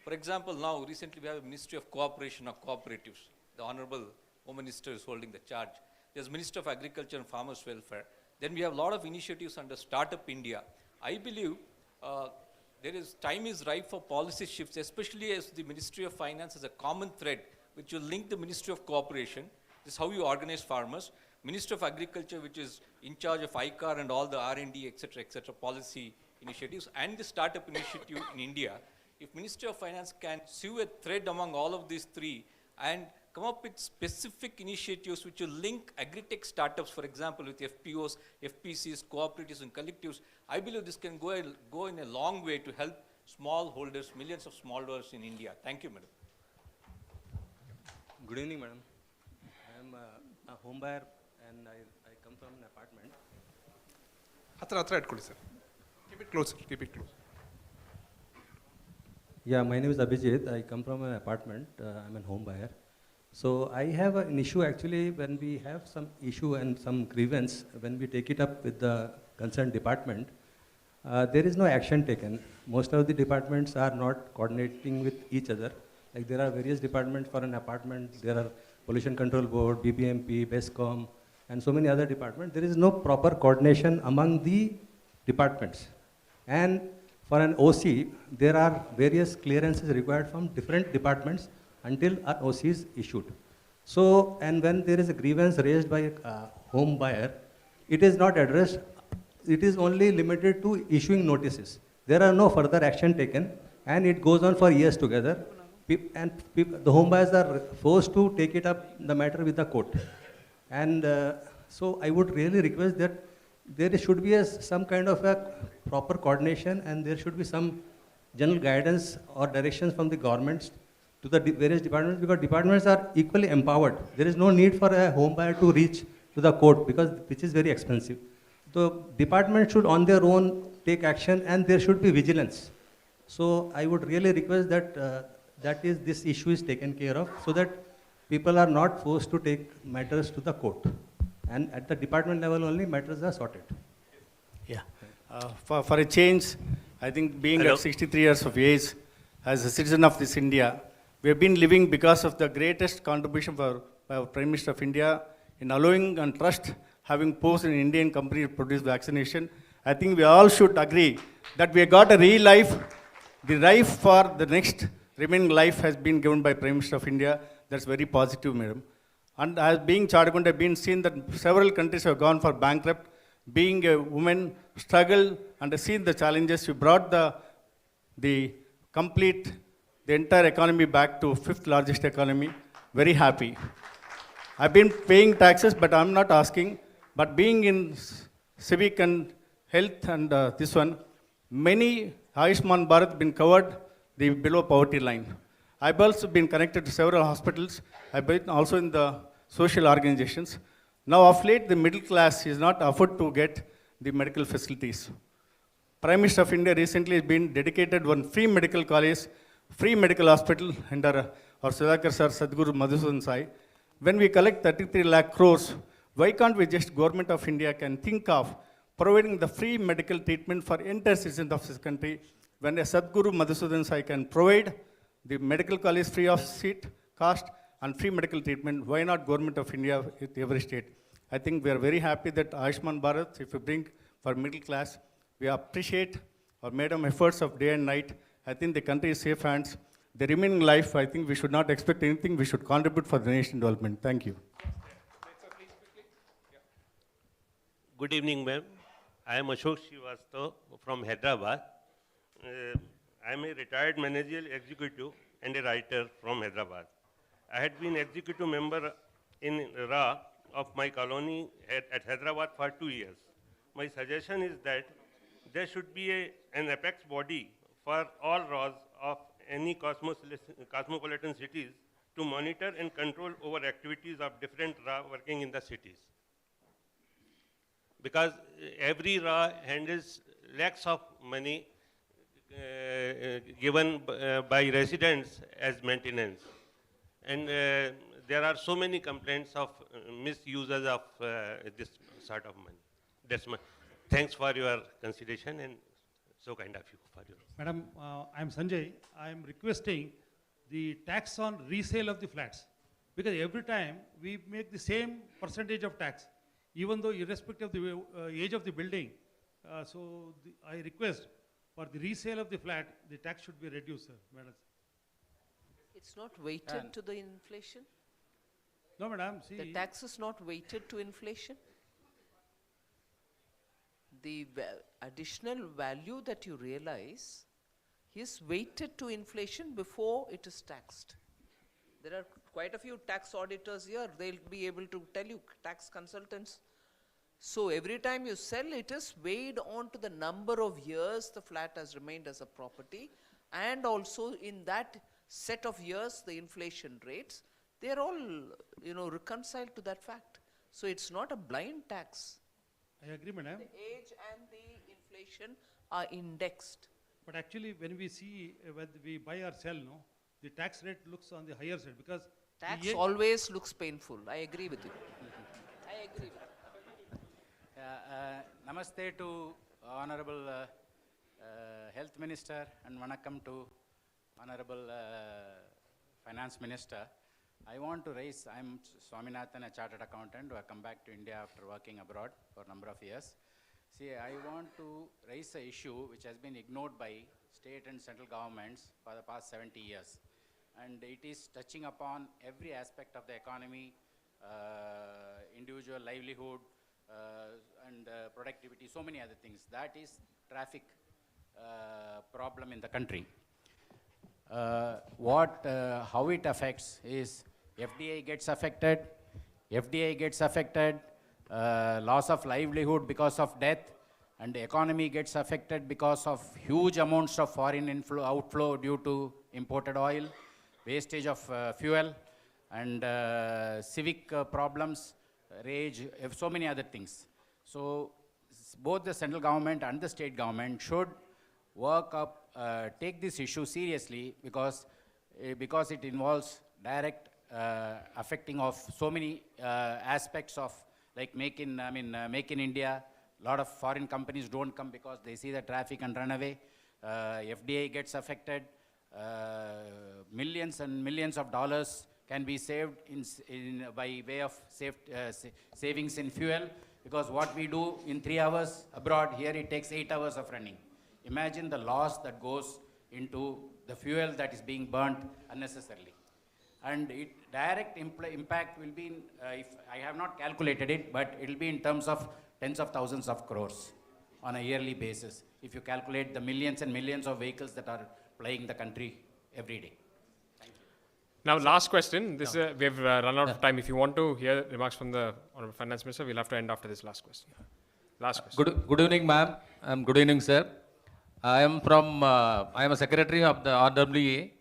For example, now recently we have a Ministry of Cooperation of Cooperatives. The Honorable Home Minister is holding the charge. There's Minister of Agriculture and Farmers Welfare. Then we have a lot of initiatives under Startup India. I believe time is ripe for policy shifts, especially as the Ministry of Finance has a common thread which will link the Ministry of Cooperation. This is how you organize farmers. Minister of Agriculture, which is in charge of ICAR and all the R&D, etc., policy initiatives, and the startup initiative in India. If Ministry of Finance can sew a thread among all of these three and come up with specific initiatives which will link agri-tech startups, for example, with FPOs, FPCs, cooperatives, and collectives, I believe this can go in a long way to help smallholders, millions of smallholders in India. Thank you, madam. Good evening, madam. I am a home buyer and I come from an apartment. Sir. Keep it closer, keep it close. Yeah, my name is Abhijit. I come from an apartment. I'm a home buyer. So I have an issue actually when we have some issue and some grievance, when we take it up with the concerned department, there is no action taken. Most of the departments are not coordinating with each other. Like there are various departments for an apartment. There are Pollution Control Board, BBMP, BESCOM, and so many other departments. There is no proper coordination among the departments. And for an OC, there are various clearances required from different departments until an OC is issued. So, and when there is a grievance raised by a home buyer, it is not addressed. It is only limited to issuing notices. There are no further action taken, and it goes on for years together. The home buyers are forced to take it up, the matter with the court. And so I would really request that there should be some kind of a proper coordination, and there should be some general guidance or directions from the governments to the various departments, because departments are equally empowered. There is no need for a home buyer to reach to the court, which is very expensive. The department should on their own take action, and there should be vigilance. So I would really request that this issue is taken care of, so that people are not forced to take matters to the court. And at the department level only, matters are sorted. Yeah. For a change, I think being at 63 years of age, as a citizen of this India, we have been living because of the greatest contribution by our Prime Minister of India in allowing and trust having posed in Indian company to produce vaccination. I think we all should agree that we have got a real life. The life for the next remaining life has been given by Prime Minister of India. That's very positive, madam. And as being Chadakund, I've been seen that several countries have gone for bankrupt. Being a woman, struggle and seen the challenges. You brought the entire economy back to 5th largest economy. Very happy. I've been paying taxes, but I'm not asking. But being in civic and health and this one, many Ayushman Bharat been covered the below poverty line. I've also been connected to several hospitals. I've been also in the social organizations. Now of late, the middle class is not afford to get the medical facilities. Prime Minister of India recently has been dedicated one free medical college, free medical hospital under our Sudhakar sir, Sadhguru Madhusudan Sai. When we collect 33 lakh crores, why can't we just, Government of India can think of providing the free medical treatment for entire citizens of this country, when a Sadhguru Madhusudan Sai can provide the medical college free of seat, cost, and free medical treatment, why not Government of India with every state? I think we are very happy that Ayushman Bharat, if we bring for middle class, we appreciate our madam efforts of day and night. I think the country is safe hands. The remaining life, I think we should not expect anything. We should contribute for the nation development. Thank you. Good evening, ma'am. I am Ashok Srivastav from Hyderabad. I am a retired managerial executive and a writer from Hyderabad. I had been executive member in RA of my colony at Hyderabad for 2 years. My suggestion is that there should be an apex body for all RAs of any cosmopolitan cities to monitor and control over activities of different RA working in the cities. Because every RA handles lakhs of money given by residents as maintenance. And there are so many complaints of misuses of this sort of money. That's my thanks for your consideration and so kind of you for your. Madam, I am Sanjay. I am requesting the tax on resale of the flats, because every time we make the same percentage of tax, even though irrespective of the age of the building. I request for the resale of the flat, the tax should be reduced, sir, madam. It's not weighted to the inflation? No, madam, see. The tax is not weighted to inflation? The additional value that you realize is weighted to inflation before it is taxed. There are quite a few tax auditors here. They'll be able to tell you, tax consultants. So every time you sell, it is weighed on to the number of years the flat has remained as a property, and also in that set of years, the inflation rates, they're all, reconciled to that fact. So it's not a blind tax. I agree, madam. The age and the inflation are indexed. But actually, when we see, when we buy or sell, the tax rate looks on the higher side, because tax always looks painful. I agree with you. I agree with you. Namaste to Honorable Health Minister and Vanakkam to Honorable Finance Minister. I want to raise, I'm Swaminathan, a chartered accountant who have come back to India after working abroad for a number of years. See, I want to raise an issue which has been ignored by state and central governments for the past 70 years. And it is touching upon every aspect of the economy, individual livelihood, and productivity, so many other things. That is traffic problem in the country. How it affects is FDI gets affected, loss of livelihood because of death, and the economy gets affected because of huge amounts of foreign outflow due to imported oil, wastage of fuel, and civic problems, rage, so many other things. So both the central government and the state government should work up, take this issue seriously, because it involves direct affecting of so many aspects of, like Make in India. A lot of foreign companies don't come because they see the traffic and run away. FDI gets affected. Millions and millions of dollars can be saved by way of savings in fuel, because what we do in 3 hours abroad, here it takes 8 hours of running. Imagine the loss that goes into the fuel that is being burnt unnecessarily. And direct impact will be, if I have not calculated it, but it will be in terms of tens of thousands of crores on a yearly basis, if you calculate the millions and millions of vehicles that are plying the country every day. Now, last question. This we've run out of time. If you want to hear remarks from the Honorable Finance Minister, we'll have to end after this last question. Last question. Good evening, ma'am. Good evening, sir. I am a secretary of the RWA,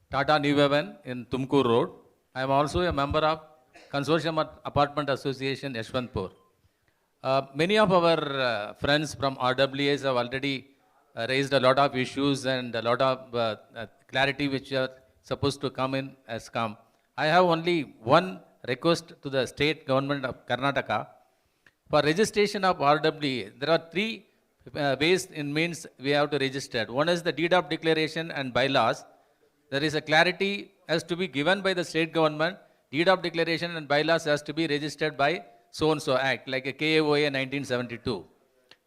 Tata New Haven in Tumkur Road. I am also a member of Consortium Apartment Association, Yeshwantpur. Many of our friends from RWAs have already raised a lot of issues and a lot of clarity which are supposed to come in has come. I have only one request to the state government of Karnataka. For registration of RWA, there are three ways in means we have to register. One is the deed of declaration and bylaws. There is a clarity has to be given by the state government. Deed of declaration and bylaws has to be registered by so-and-so act, like a KAOA 1972.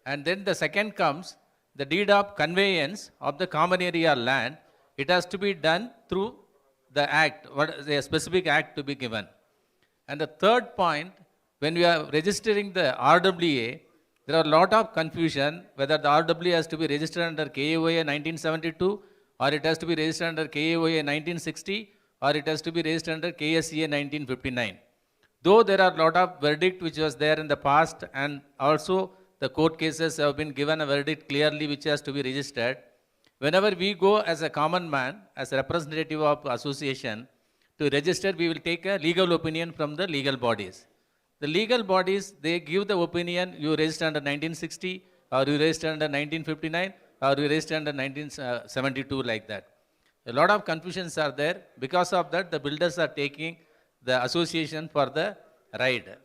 And then the second comes the deed of conveyance of the common area land. It has to be done through the act, a specific act to be given. And the third point, when we are registering the RWA, there are a lot of confusion whether the RWA has to be registered under KAOA 1972 or it has to be registered under KAOA 1960 or it has to be registered under KSCA 1959. Though there are a lot of verdict which was there in the past and also the court cases have been given a verdict clearly which has to be registered. Whenever we go as a common man, as a representative of association to register, we will take a legal opinion from the legal bodies. The legal bodies, they give the opinion, you register under 1960 or you register under 1959 or you register under 1972 like that. A lot of confusions are there. Because of that, the builders are taking the association for the ride.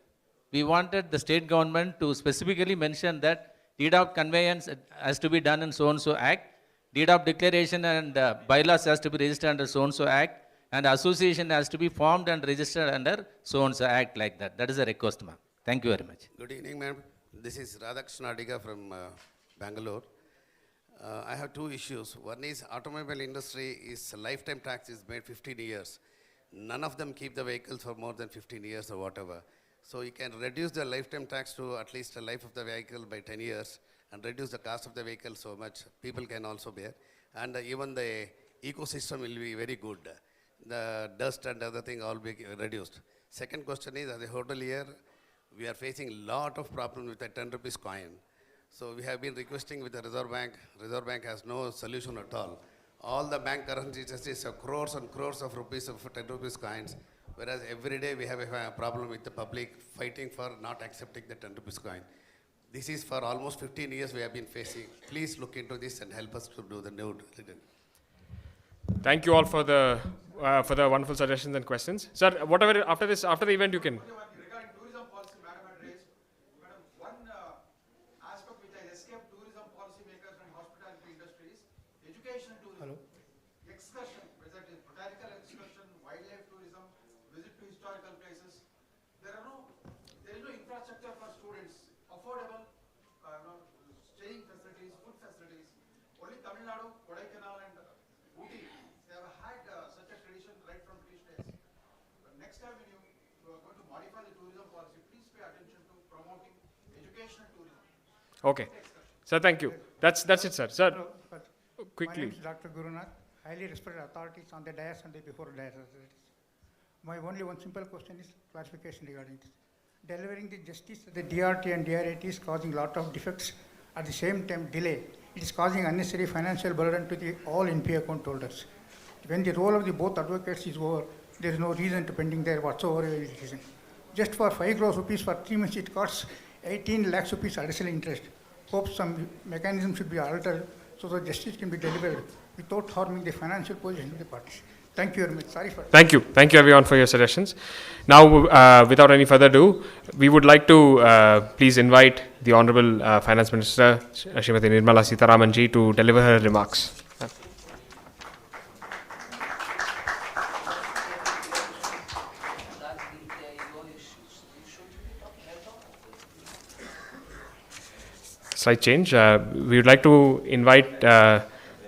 We wanted the state government to specifically mention that deed of conveyance has to be done in so-and-so act, deed of declaration and bylaws has to be registered under so-and-so act, and association has to be formed and registered under so-and-so act like that. That is a request, ma'am. Thank you very much. Good evening, ma'am. This is Radhakrishna Adiga from Bangalore. I have two issues. One is automobile industry is lifetime tax is made 15 years. None of them keep the vehicles for more than 15 years or whatever. So you can reduce the lifetime tax to at least the life of the vehicle by 10 years and reduce the cost of the vehicle so much people can also bear. And even the ecosystem will be very good. The dust and other thing all be reduced. Second question is, as a hotelier, we are facing a lot of problems with the 10 rupees coin. So we have been requesting with the Reserve Bank. Reserve Bank has no solution at all. All the bank currencies is crores and crores of rupees of 10 rupees coins, whereas every day we have a problem with the public fighting for not accepting the 10 rupees coin. This is for almost 15 years we have been facing. Please look into this and help us to do the node. Thank you all for the wonderful suggestions and questions. Sir, whatever after the event you can. Regarding tourism policy, Madam had raised, Madam, one aspect which has escaped tourism policy makers and hospitality industries, educational tourism. Hello. Excursion, whether it is botanical excursion, wildlife tourism, visit to historical places. There is no infrastructure for students, affordable staying facilities, food facilities. Only Tamil Nadu, Kodaikanal and Ooty, they have had such a tradition right from British days. But next time when you are going to modify the tourism policy, please pay attention to promoting educational tourism. Okay. Sir, thank you. That's it, sir. Sir, quickly. My name is Dr. Gurunath, highly respected authorities on the dais and the before dais. My only one simple question is clarification regarding this. Delivering the justice, the DRT and DRAT is causing a lot of defects. At the same time, delay. It is causing unnecessary financial burden to the all NP account holders. When the role of the both advocates is over, there is no reason to pending their whatsoever verification. Just for 5 crores rupees for 3 months, it costs 18 lakhs rupees additional interest. Hope some mechanism should be altered so that justice can be delivered without harming the financial position of the parties. Thank you very much. Sorry for that. Thank you. Thank you everyone for your suggestions. Now, without any further ado, we would like to please invite the Honorable Finance Minister, Srimati Nirmala Sitharaman ji, to deliver her remarks. Slight change. We would like to invite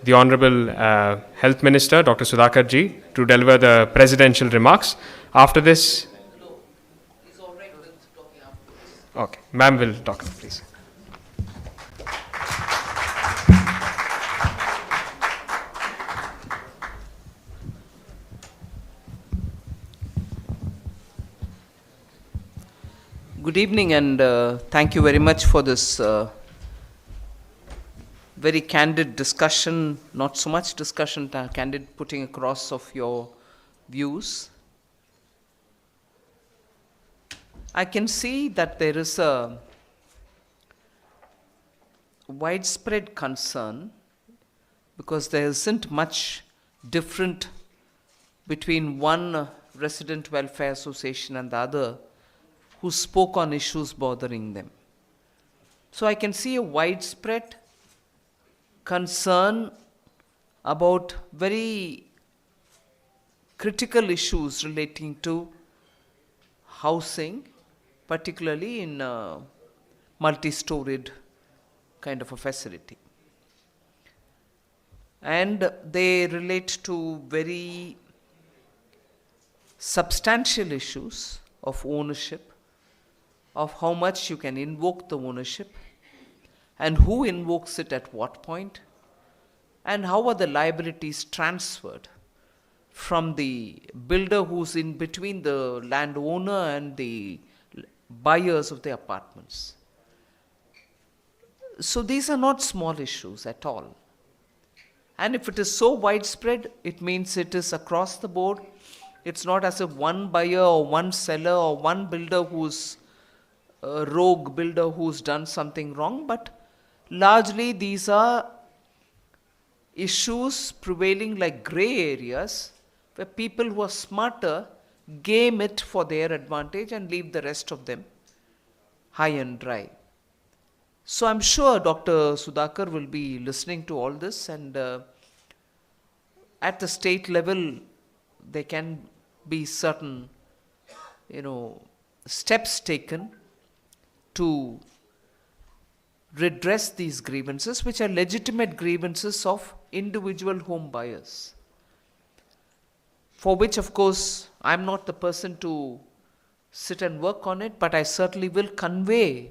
the Honorable Health Minister, Dr. Sudhakar ji, to deliver the presidential remarks. After this, okay, ma'am will talk, please. Good evening, and thank you very much for this very candid discussion, not so much discussion, candid putting across of your views. I can see that there is a widespread concern because there isn't much different between one resident welfare association and the other who spoke on issues bothering them. So I can see a widespread concern about very critical issues relating to housing, particularly in a multi-storied kind of a facility. And they relate to very substantial issues of ownership, of how much you can invoke the ownership, and who invokes it at what point, and how are the liabilities transferred from the builder who's in between the landowner and the buyers of the apartments. So these are not small issues at all. And if it is so widespread, it means it is across the board. It's not as if one buyer or one seller or one builder who's a rogue builder who's done something wrong, but largely these are issues prevailing like gray areas where people who are smarter game it for their advantage and leave the rest of them high and dry. So I'm sure Dr. Sudhakar will be listening to all this, and at the state level there can be certain, steps taken to redress these grievances, which are legitimate grievances of individual home buyers, for which, of course, I'm not the person to sit and work on it, but I certainly will convey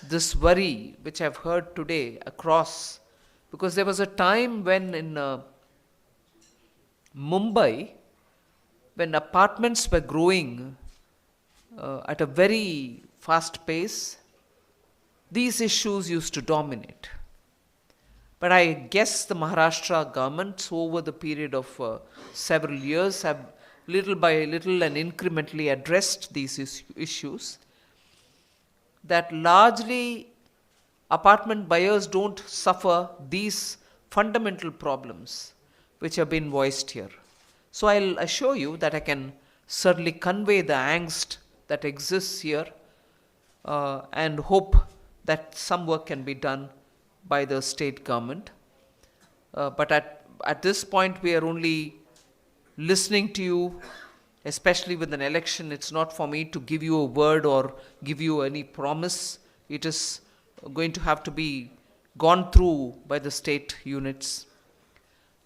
this worry which I've heard today across, because there was a time when in Mumbai, when apartments were growing at a very fast pace, these issues used to dominate. But I guess the Maharashtra government, over the period of several years, have little by little and incrementally addressed these issues, that largely apartment buyers don't suffer these fundamental problems which have been voiced here. So I'll assure you that I can certainly convey the angst that exists here, and hope that some work can be done by the state government. But at this point, we are only listening to you, especially with an election. It's not for me to give you a word or give you any promise. It is going to have to be gone through by the state units.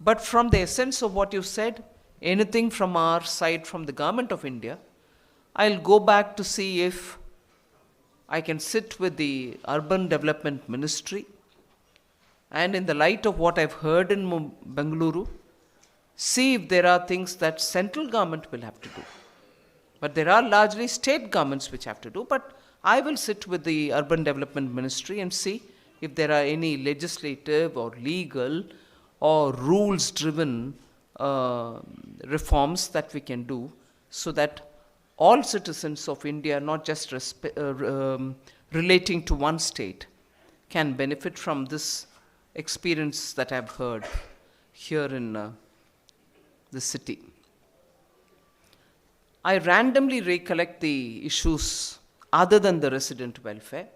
But from the essence of what you said, anything from our side, from the Government of India, I'll go back to see if I can sit with the Urban Development Ministry, and in the light of what I've heard in Bengaluru, see if there are things that central government will have to do. But there are largely state governments which have to do, but I will sit with the Urban Development Ministry and see if there are any legislative or legal or rules-driven reforms that we can do, so that all citizens of India, not just relating to one state, can benefit from this experience that I've heard here in the city. I randomly recollect the issues other than the resident welfare,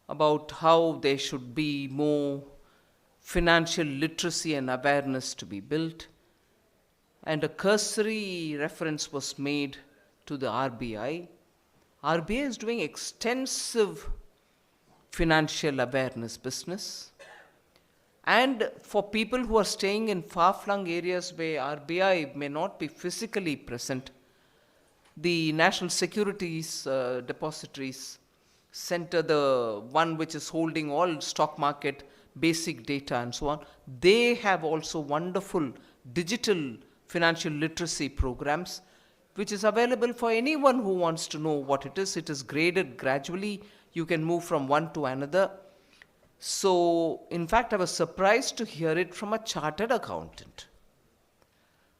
about how there should be more financial literacy and awareness to be built, and a cursory reference was made to the RBI. RBI is doing extensive financial awareness business. And for people who are staying in far-flung areas where RBI may not be physically present, the National Securities Depositories Center, the one which is holding all stock market basic data and so on, they have also wonderful digital financial literacy programs which is available for anyone who wants to know what it is. It is graded gradually. You can move from one to another. So, in fact, I was surprised to hear it from a chartered accountant.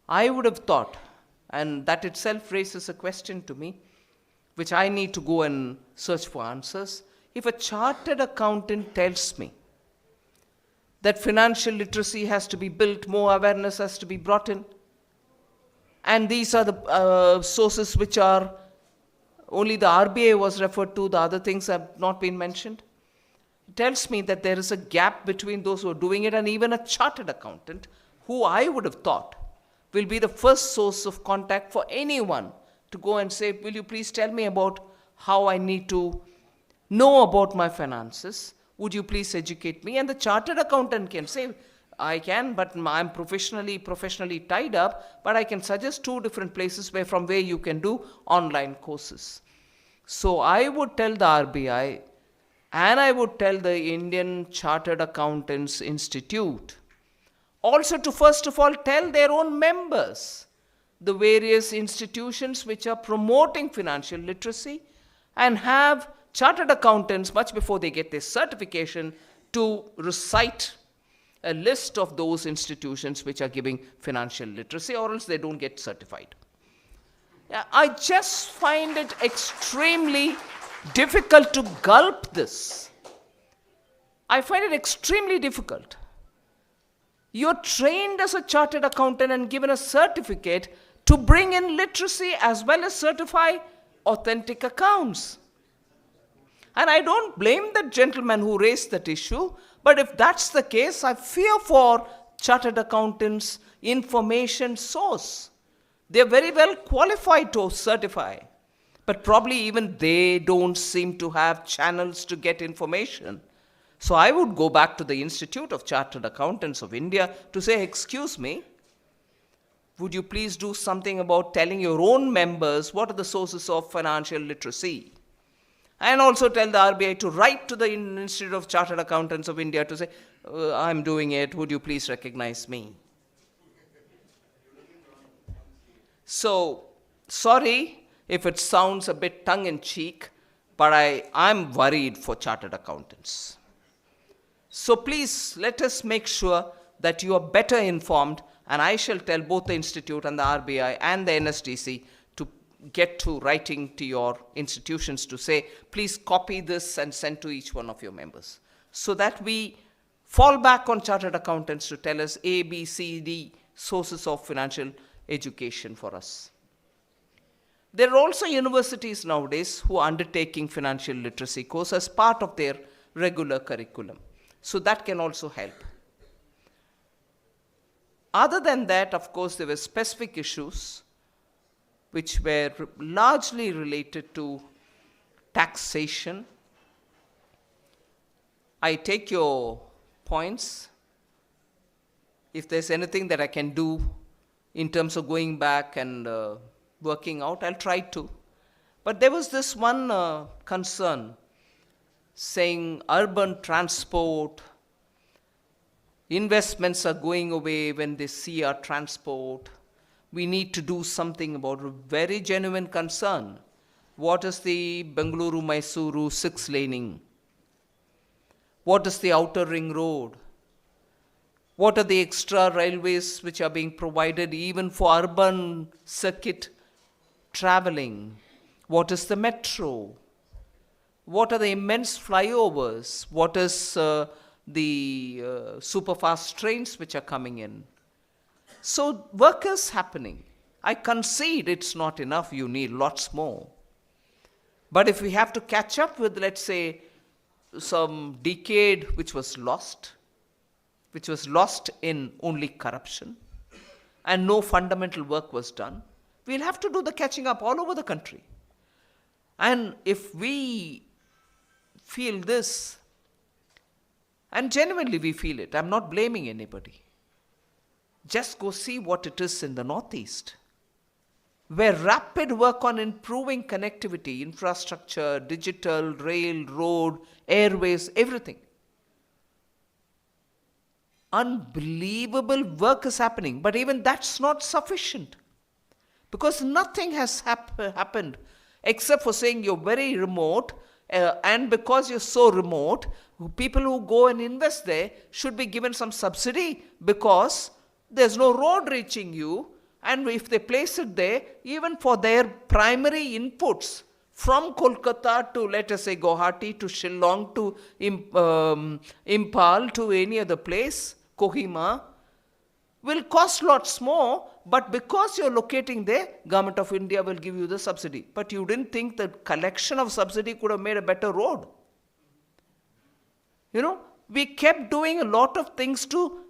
I would have thought, and that itself raises a question to me, which I need to go and search for answers. If a chartered accountant tells me that financial literacy has to be built, more awareness has to be brought in, and these are the sources which are, only the RBI was referred to, the other things have not been mentioned. It tells me that there is a gap between those who are doing it and even a chartered accountant, who I would have thought will be the first source of contact for anyone to go and say, will you please tell me about how I need to know about my finances? Would you please educate me? And the chartered accountant can say, I can, but I'm professionally tied up, but I can suggest 2 different places from where you can do online courses. So I would tell the RBI, and I would tell the Indian Chartered Accountants Institute also to first of all tell their own members, the various institutions which are promoting financial literacy, and have chartered accountants, much before they get their certification, to recite a list of those institutions which are giving financial literacy, or else they don't get certified. I just find it extremely difficult to gulp this. I find it extremely difficult. You're trained as a chartered accountant and given a certificate to bring in literacy as well as certify authentic accounts. And I don't blame the gentleman who raised that issue, but if that's the case, I fear for chartered accountants' information source. They're very well qualified to certify, but probably even they don't seem to have channels to get information. So I would go back to the Institute of Chartered Accountants of India to say, excuse me, would you please do something about telling your own members what are the sources of financial literacy? And also tell the RBI to write to the Institute of Chartered Accountants of India to say, I'm doing it, would you please recognize me? So, sorry if it sounds a bit tongue-in-cheek, but I'm worried for chartered accountants. So please, let us make sure that you are better informed, and I shall tell both the Institute and the RBI and the NSDC to get to writing to your institutions to say, please copy this and send to each one of your members, so that we fall back on chartered accountants to tell us A, B, C, D sources of financial education for us. There are also universities nowadays who are undertaking financial literacy course as part of their regular curriculum. So that can also help. Other than that, of course, there were specific issues which were largely related to taxation. I take your points. If there's anything that I can do in terms of going back and working out, I'll try to. But there was this one concern saying urban transport, investments are going away when they see our transport. We need to do something about a very genuine concern. What is the Bengaluru-Mysuru 6-laning? What is the outer ring road? What are the extra railways which are being provided even for urban circuit traveling? What is the metro? What are the immense flyovers? What is the superfast trains which are coming in? So work is happening. I concede it's not enough, you need lots more. But if we have to catch up with, let's say, some decade which was lost in only corruption, and no fundamental work was done, we'll have to do the catching up all over the country. And if we feel this, and genuinely we feel it, I'm not blaming anybody. Just go see what it is in the Northeast, where rapid work on improving connectivity, infrastructure, digital, rail, road, airways, everything. Unbelievable work is happening, but even that's not sufficient. Because nothing has happened except for saying you're very remote, and because you're so remote, people who go and invest there should be given some subsidy because there's no road reaching you, and if they place it there, even for their primary inputs from Kolkata to, let us say, Guwahati to Shillong to Impal to any other place, Kohima, will cost lots more, but because you're locating there, Government of India will give you the subsidy. But you didn't think the collection of subsidy could have made a better road. You know, we kept doing a lot of things to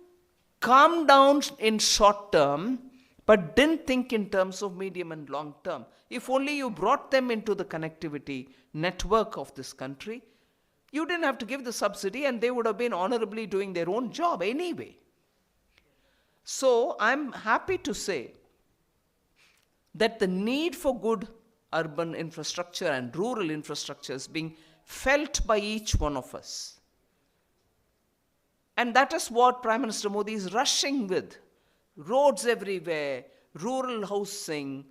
calm down in short term, but didn't think in terms of medium and long term. If only you brought them into the connectivity network of this country, you didn't have to give the subsidy and they would have been honorably doing their own job anyway. So I'm happy to say that the need for good urban infrastructure and rural infrastructure is being felt by each one of us. And that is what Prime Minister Modi is rushing with. Roads everywhere, rural housing,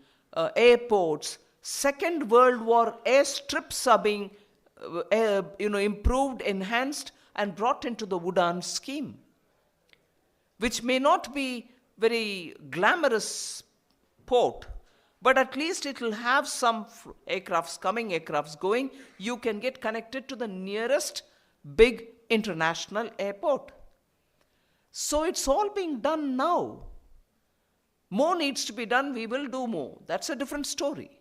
airports. Second World War airstrips are being improved, enhanced and brought into the Udan scheme, which may not be very glamorous port, but at least it will have some aircrafts coming, aircrafts going. You can get connected to the nearest big international airport. So it's all being done now. More needs to be done, we will do more. That's a different story.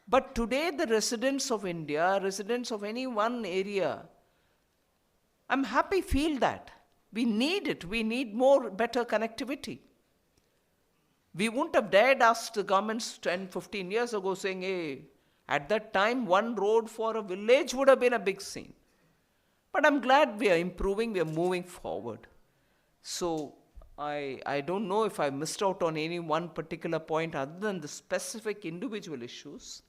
But today the residents of India, residents of any one area, I'm happy feel that. We need it. We need more, better connectivity. We wouldn't have dared ask the governments 10, 15 years ago saying, hey, at that time, one road for a village would have been a big scene. But I'm glad we are improving, we are moving forward. So I don't know if I missed out on any one particular point other than the specific individual issues.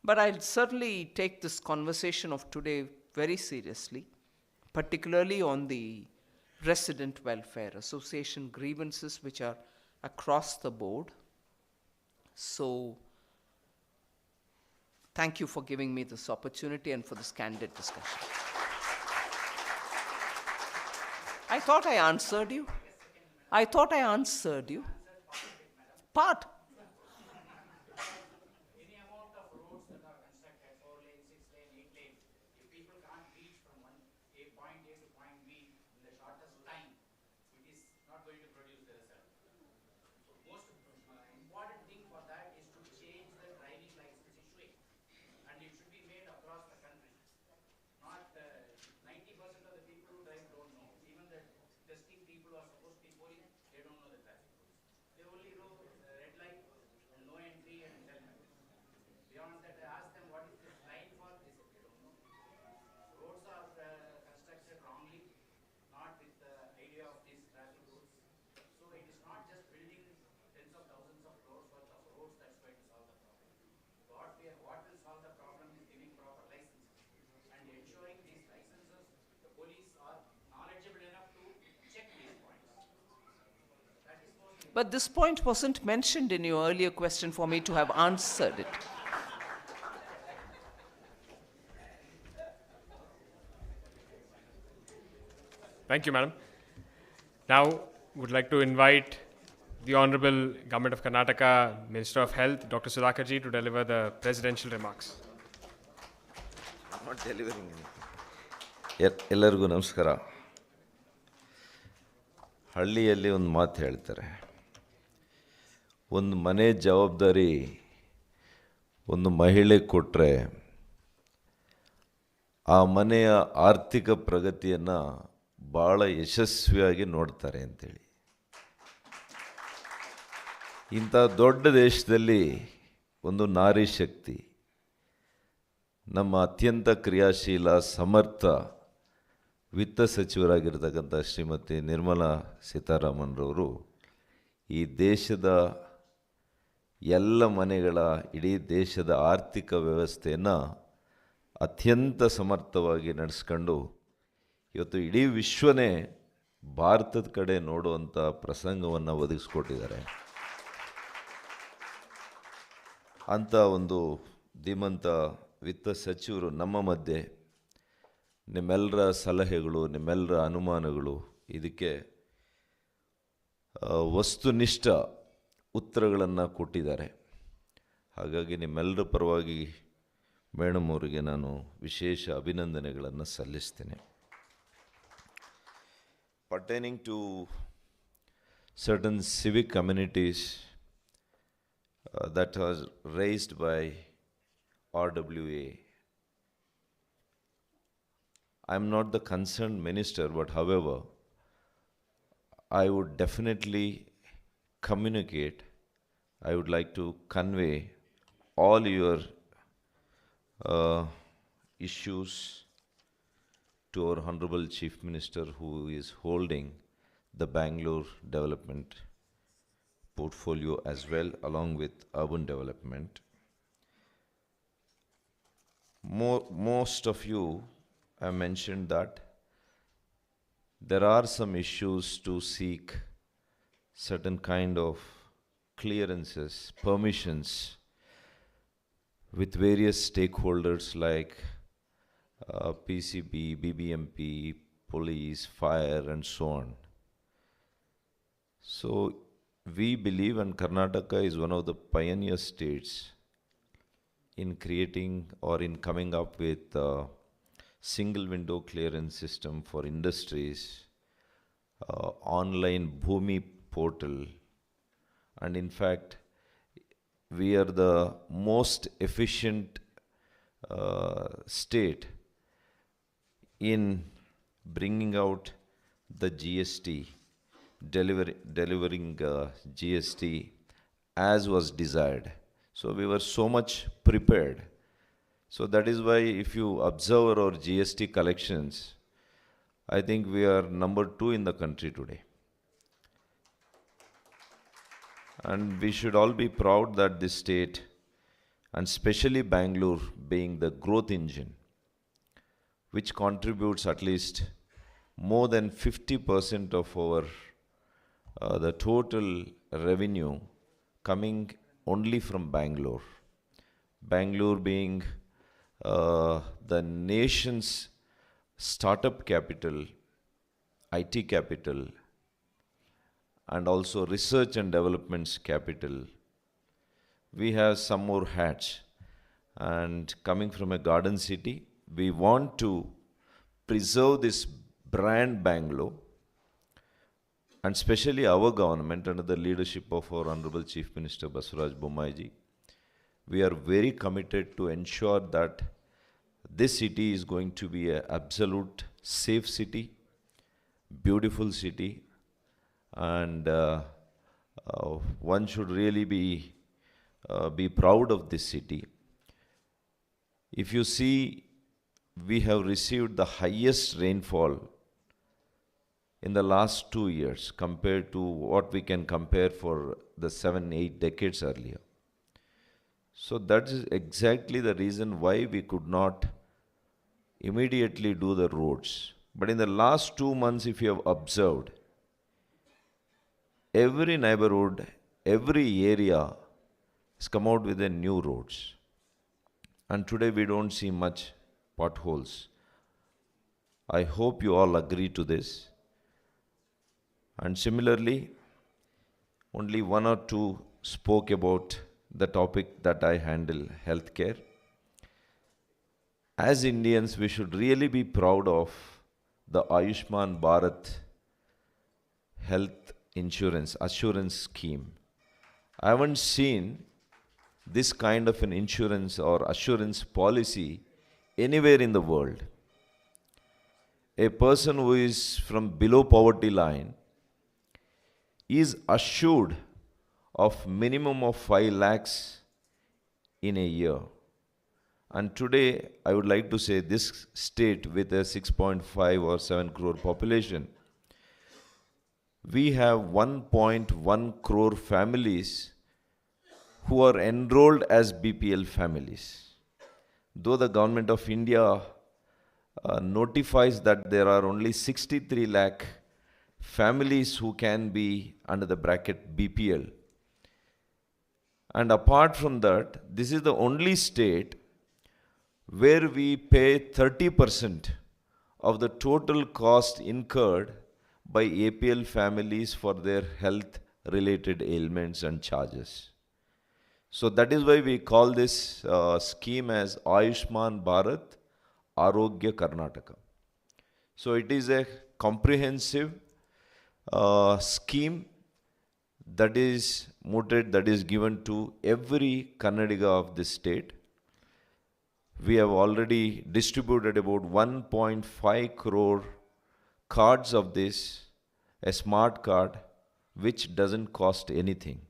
But I'll certainly take this conversation of today very seriously, particularly on the resident welfare association grievances which are across the board. So thank you for giving me this opportunity and for this candid discussion. I thought I answered you. I thought I answered you. Part. But this point wasn't mentioned in your earlier question for me to have answered it. Thank you, Madam. Now, would like to invite the Honorable Government of Karnataka Minister of Health, Dr. Sudhakar Ji, to deliver the presidential remarks. I'm not delivering anything. ಎಲ್ಲರಿಗೂ ನಮಸ್ಕಾರ. ಹಳ್ಳಿಯಲ್ಲಿ ಒಂದು ಮಾತು ಹೇಳ್ತಾರೆ, ಒಂದು ಮನೆ ಜವಾಬ್ದಾರಿ ಒಂದು ಮಹಿಳೆ ಕೊಟ್ಟರೆ ಆ ಮನೆಯ ಆರ್ಥಿಕ ಪ್ರಗತಿಯನ್ನು ಭಾಳ ಯಶಸ್ವಿಯಾಗಿ ನೋಡ್ತಾರೆ ಅಂತೇಳಿ. ಇಂಥ ದೊಡ್ಡ ದೇಶದಲ್ಲಿ ಒಂದು ನಾರಿ ಶಕ್ತಿ, ನಮ್ಮ ಅತ್ಯಂತ ಕ್ರಿಯಾಶೀಲ ಸಮರ್ಥ ವಿತ್ತ ಸಚಿವರಾಗಿರ್ತಕ್ಕಂಥ ಶ್ರೀಮತಿ ನಿರ್ಮಲಾ ಸೀತಾರಾಮನ್ರವರು ಈ ದೇಶದ ಎಲ್ಲ ಮನೆಗಳ, ಇಡೀ ದೇಶದ ಆರ್ಥಿಕ ವ್ಯವಸ್ಥೆಯನ್ನು ಅತ್ಯಂತ ಸಮರ್ಥವಾಗಿ ನಡೆಸ್ಕೊಂಡು ಇವತ್ತು ಇಡೀ ವಿಶ್ವನೇ ಭಾರತದ ಕಡೆ ನೋಡುವಂಥ ಪ್ರಸಂಗವನ್ನು ಒದಗಿಸ್ಕೊಟ್ಟಿದ್ದಾರೆ. ಅಂಥ ಒಂದು ಧೀಮಂತ ವಿತ್ತ ಸಚಿವರು ನಮ್ಮ ಮಧ್ಯೆ ನಿಮ್ಮೆಲ್ಲರ ಸಲಹೆಗಳು, ನಿಮ್ಮೆಲ್ಲರ ಅನುಮಾನಗಳು, ಇದಕ್ಕೆ ವಸ್ತುನಿಷ್ಠ ಉತ್ತರಗಳನ್ನು ಕೊಟ್ಟಿದ್ದಾರೆ. ಹಾಗಾಗಿ ನಿಮ್ಮೆಲ್ಲರ ಪರವಾಗಿ ಮೇಡಮ್ ಅವರಿಗೆ ನಾನು ವಿಶೇಷ ಅಭಿನಂದನೆಗಳನ್ನು ಸಲ್ಲಿಸ್ತೇನೆ. Pertaining to certain civic communities that was raised by RWA, I am not the concerned minister, but however, I would definitely communicate, I would like to convey all your issues to our Honorable Chief Minister, who is holding the Bangalore development portfolio as well, along with urban development. Most of you have mentioned that there are some issues to seek certain kind of clearances, permissions with various stakeholders like PCB, BBMP, police, fire, and so on. So we believe, and Karnataka is one of the pioneer states in creating or in coming up with a single window clearance system for industries, online Bhumi portal, and in fact, we are the most efficient state in bringing out the GST, delivering GST as was desired. So we were so much prepared. So that is why if you observe our GST collections, I think we are number 2 in the country today. And we should all be proud that this state, and especially Bangalore being the growth engine, which contributes at least more than 50% of our the total revenue coming only from Bangalore. Bangalore being the nation's startup capital, IT capital, and also research and development's capital. We have some more hats. And coming from a garden city, we want to preserve this brand Bangalore, and especially our government under the leadership of our Honorable Chief Minister Basuraj Bommai. We are very committed to ensure that this city is going to be an absolute safe city, beautiful city, and one should really be proud of this city. If you see, we have received the highest rainfall in the last 2 years compared to what we can compare for the 7-8 decades earlier. So that is exactly the reason why we could not immediately do the roads. But in the last 2 months, if you have observed, every neighborhood, every area has come out with a new roads. And today we don't see much potholes. I hope you all agree to this. And similarly, only 1 or 2 spoke about the topic that I handle, healthcare. As Indians, we should really be proud of the Ayushman Bharat health insurance assurance scheme. I haven't seen this kind of an insurance or assurance policy anywhere in the world. A person who is from below poverty line is assured of minimum of 5 lakhs in a year. And today, I would like to say this state with a 6.5 or 7 crore population, we have 1.1 crore families who are enrolled as BPL families. Though the government of India notifies that there are only 63 lakh families who can be under the bracket BPL. And apart from that, this is the only state where we pay 30% of the total cost incurred by APL families for their health related ailments and charges. So that is why we call this scheme as Ayushman Bharat Arogya Karnataka. So it is a comprehensive scheme that is mooted, that is given to every Kannadiga of this state. We have already distributed about 1.5 crore cards of this, a smart card, which doesn't cost anything.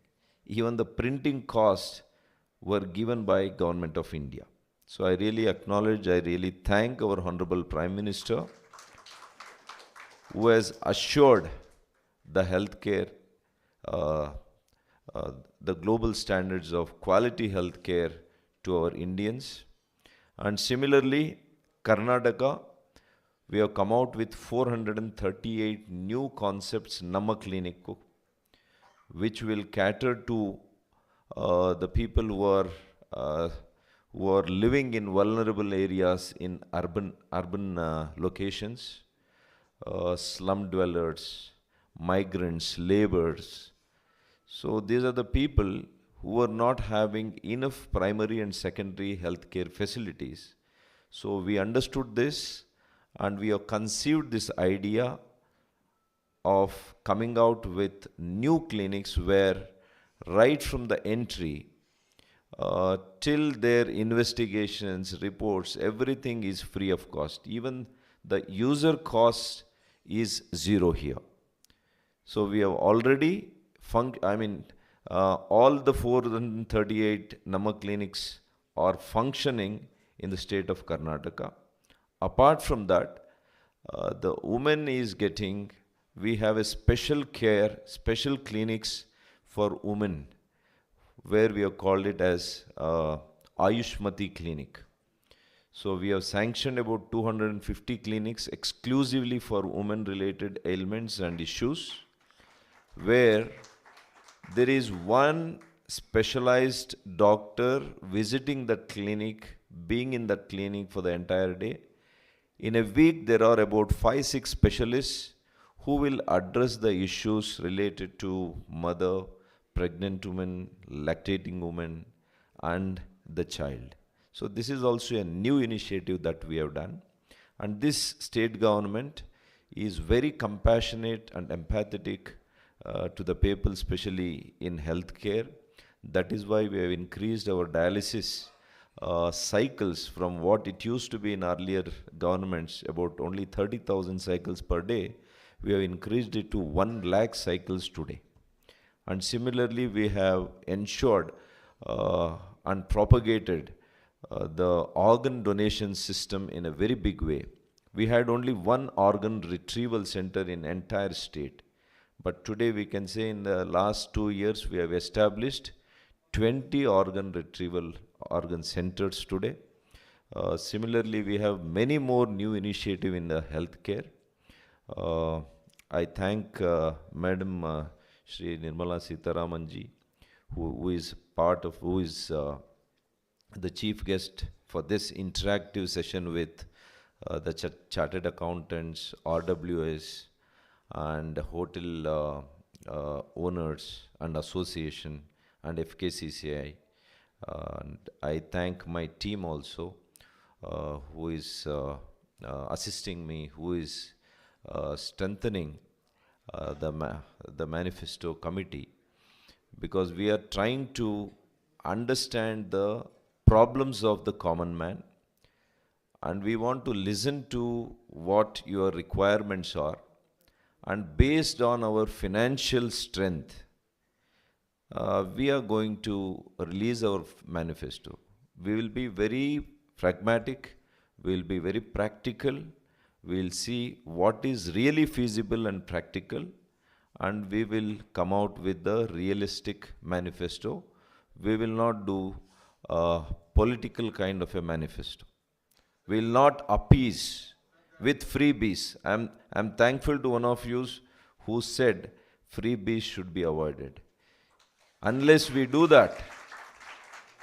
Even the printing costs were given by Government of India. So I really acknowledge, I really thank our Honorable Prime Minister, who has assured the healthcare, the global standards of quality healthcare to our Indians. And similarly, Karnataka, we have come out with 438 new concepts, Namma Clinic, which will cater to the people who are living in vulnerable areas in urban locations, slum dwellers, migrants, laborers. So these are the people who are not having enough primary and secondary healthcare facilities. So we understood this and we have conceived this idea of coming out with new clinics where right from the entry till their investigations, reports, everything is free of cost. Even the user cost is zero here. So we have already all the 438 Namma clinics are functioning in the state of Karnataka. Apart from that, the woman is getting, we have a special care, special clinics for women, where we have called it as Ayushmati Clinic. So we have sanctioned about 250 clinics exclusively for women-related ailments and issues, where there is one specialized doctor visiting that clinic, being in that clinic for the entire day. In a week, there are about 5-6 specialists who will address the issues related to mother, pregnant woman, lactating woman, and the child. So this is also a new initiative that we have done. And this state government is very compassionate and empathetic to the people, especially in healthcare. That is why we have increased our dialysis cycles from what it used to be in earlier governments, about only 30,000 cycles per day. We have increased it to 1 lakh cycles today. And similarly, we have ensured and propagated the organ donation system in a very big way. We had only one organ retrieval center in entire state. But today we can say in the last 2 years, we have established 20 organ retrieval organ centers today. Similarly, we have many more new initiatives in the healthcare. I thank Madam Shri Nirmala Sitharamanji, who is the chief guest for this interactive session with the chartered accountants, RWS, and hotel owners and association and FKCCI. And I thank my team also, who is assisting me, who is strengthening the manifesto committee, because we are trying to understand the problems of the common man, and we want to listen to what your requirements are, and based on our financial strength, we are going to release our manifesto. We will be very pragmatic, we will be very practical, we will see what is really feasible and practical, and we will come out with the realistic manifesto. We will not do a political kind of a manifesto. We will not appease with freebies. I'm thankful to one of you who said freebies should be avoided. Unless we do that,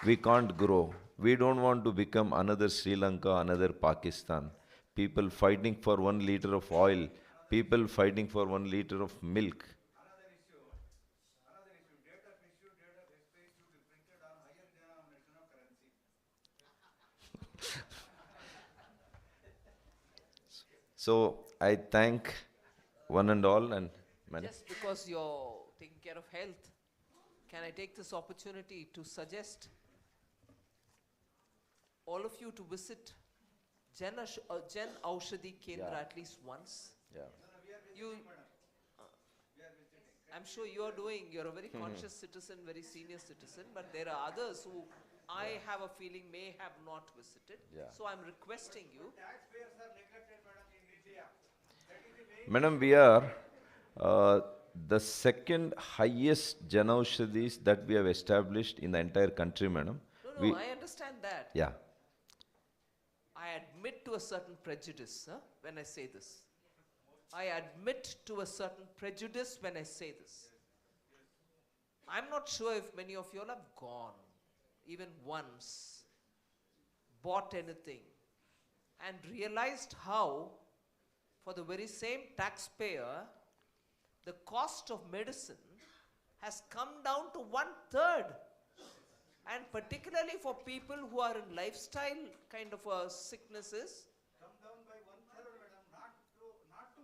we can't grow. We don't want to become another Sri Lanka, another Pakistan. People fighting for 1 liter of oil, people fighting for 1 liter of milk. So I thank one and all and Just because you're taking care of health, can I take this opportunity to suggest all of you to visit Jan Aushadhi Kendra at least once? Yeah. I'm sure you're a very conscious citizen, very senior citizen, but there are others who I have a feeling may have not visited. Yeah. So I'm requesting you. Madam, we are the second highest Janaushadhis that we have established in the entire country, madam. No, I understand that. Yeah. I admit to a certain prejudice when I say this. I admit to a certain prejudice when I say this. I'm not sure if many of you all have gone, even once, bought anything, and realized how, for the very same taxpayer, the cost of medicine has come down to 1/3. And particularly for people who are in lifestyle kind of sicknesses. Come down by 1/3, madam, not to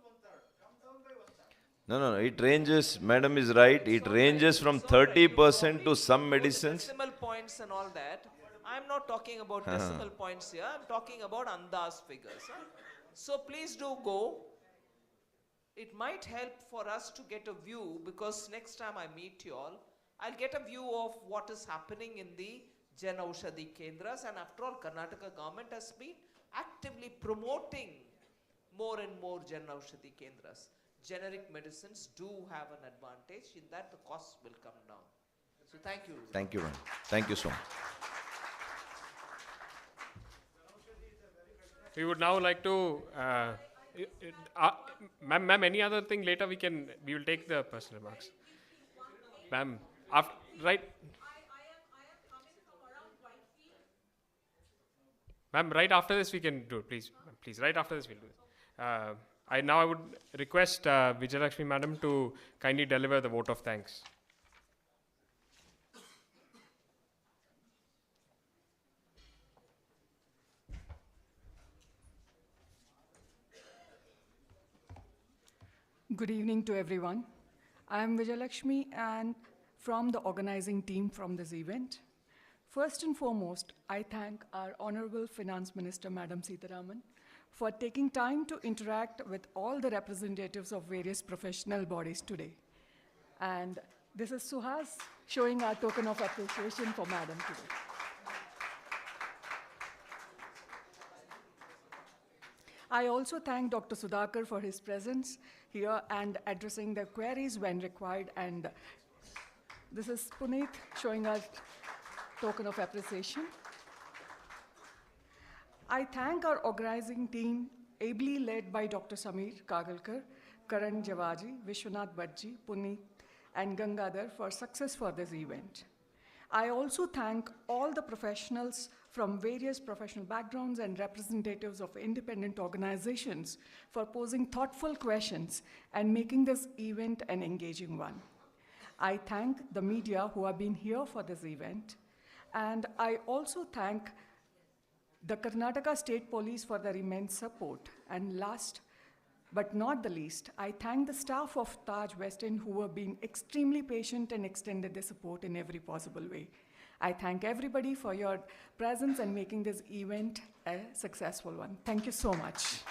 1/3. Come down by 1/3. No, it ranges, madam is right, it ranges from 30% to some medicines. Decimal points and all that. I'm not talking about decimal points here, I'm talking about Andaz figures. So please do go. It might help for us to get a view, because next time I meet you all, I'll get a view of what is happening in the Jan Aushadhi Kendras, and after all, Karnataka government has been actively promoting more and more Jan Aushadhi Kendras. Generic medicines do have an advantage in that the costs will come down. So thank you. Thank you, madam. Thank you so much. We would now like to, ma'am, any other thing later we will take the personal remarks. Ma'am, right. Ma'am, right after this we can do it, please. Please, right after this we'll do it. I would request Vijayalakshmi madam to kindly deliver the vote of thanks. Good evening to everyone. I am Vijayalakshmi and from the organizing team from this event. First and foremost, I thank our Honorable Finance Minister, Madam Sitharaman, for taking time to interact with all the representatives of various professional bodies today. And this is Suhas showing our token of appreciation for Madam today. I also thank Dr. Sudhakar for his presence here and addressing the queries when required. And this is Puneet showing our token of appreciation. I thank our organizing team, ably led by Dr. Samir Kagalkar, Karan Javaji, Vishwanath Bhadji, Puneet, and Gangadhar for success for this event. I also thank all the professionals from various professional backgrounds and representatives of independent organizations for posing thoughtful questions and making this event an engaging one. I thank the media who have been here for this event, and I also thank the Karnataka State Police for their immense support. And last but not the least, I thank the staff of Taj West End who have been extremely patient and extended their support in every possible way. I thank everybody for your presence and making this event a successful one. Thank you so much.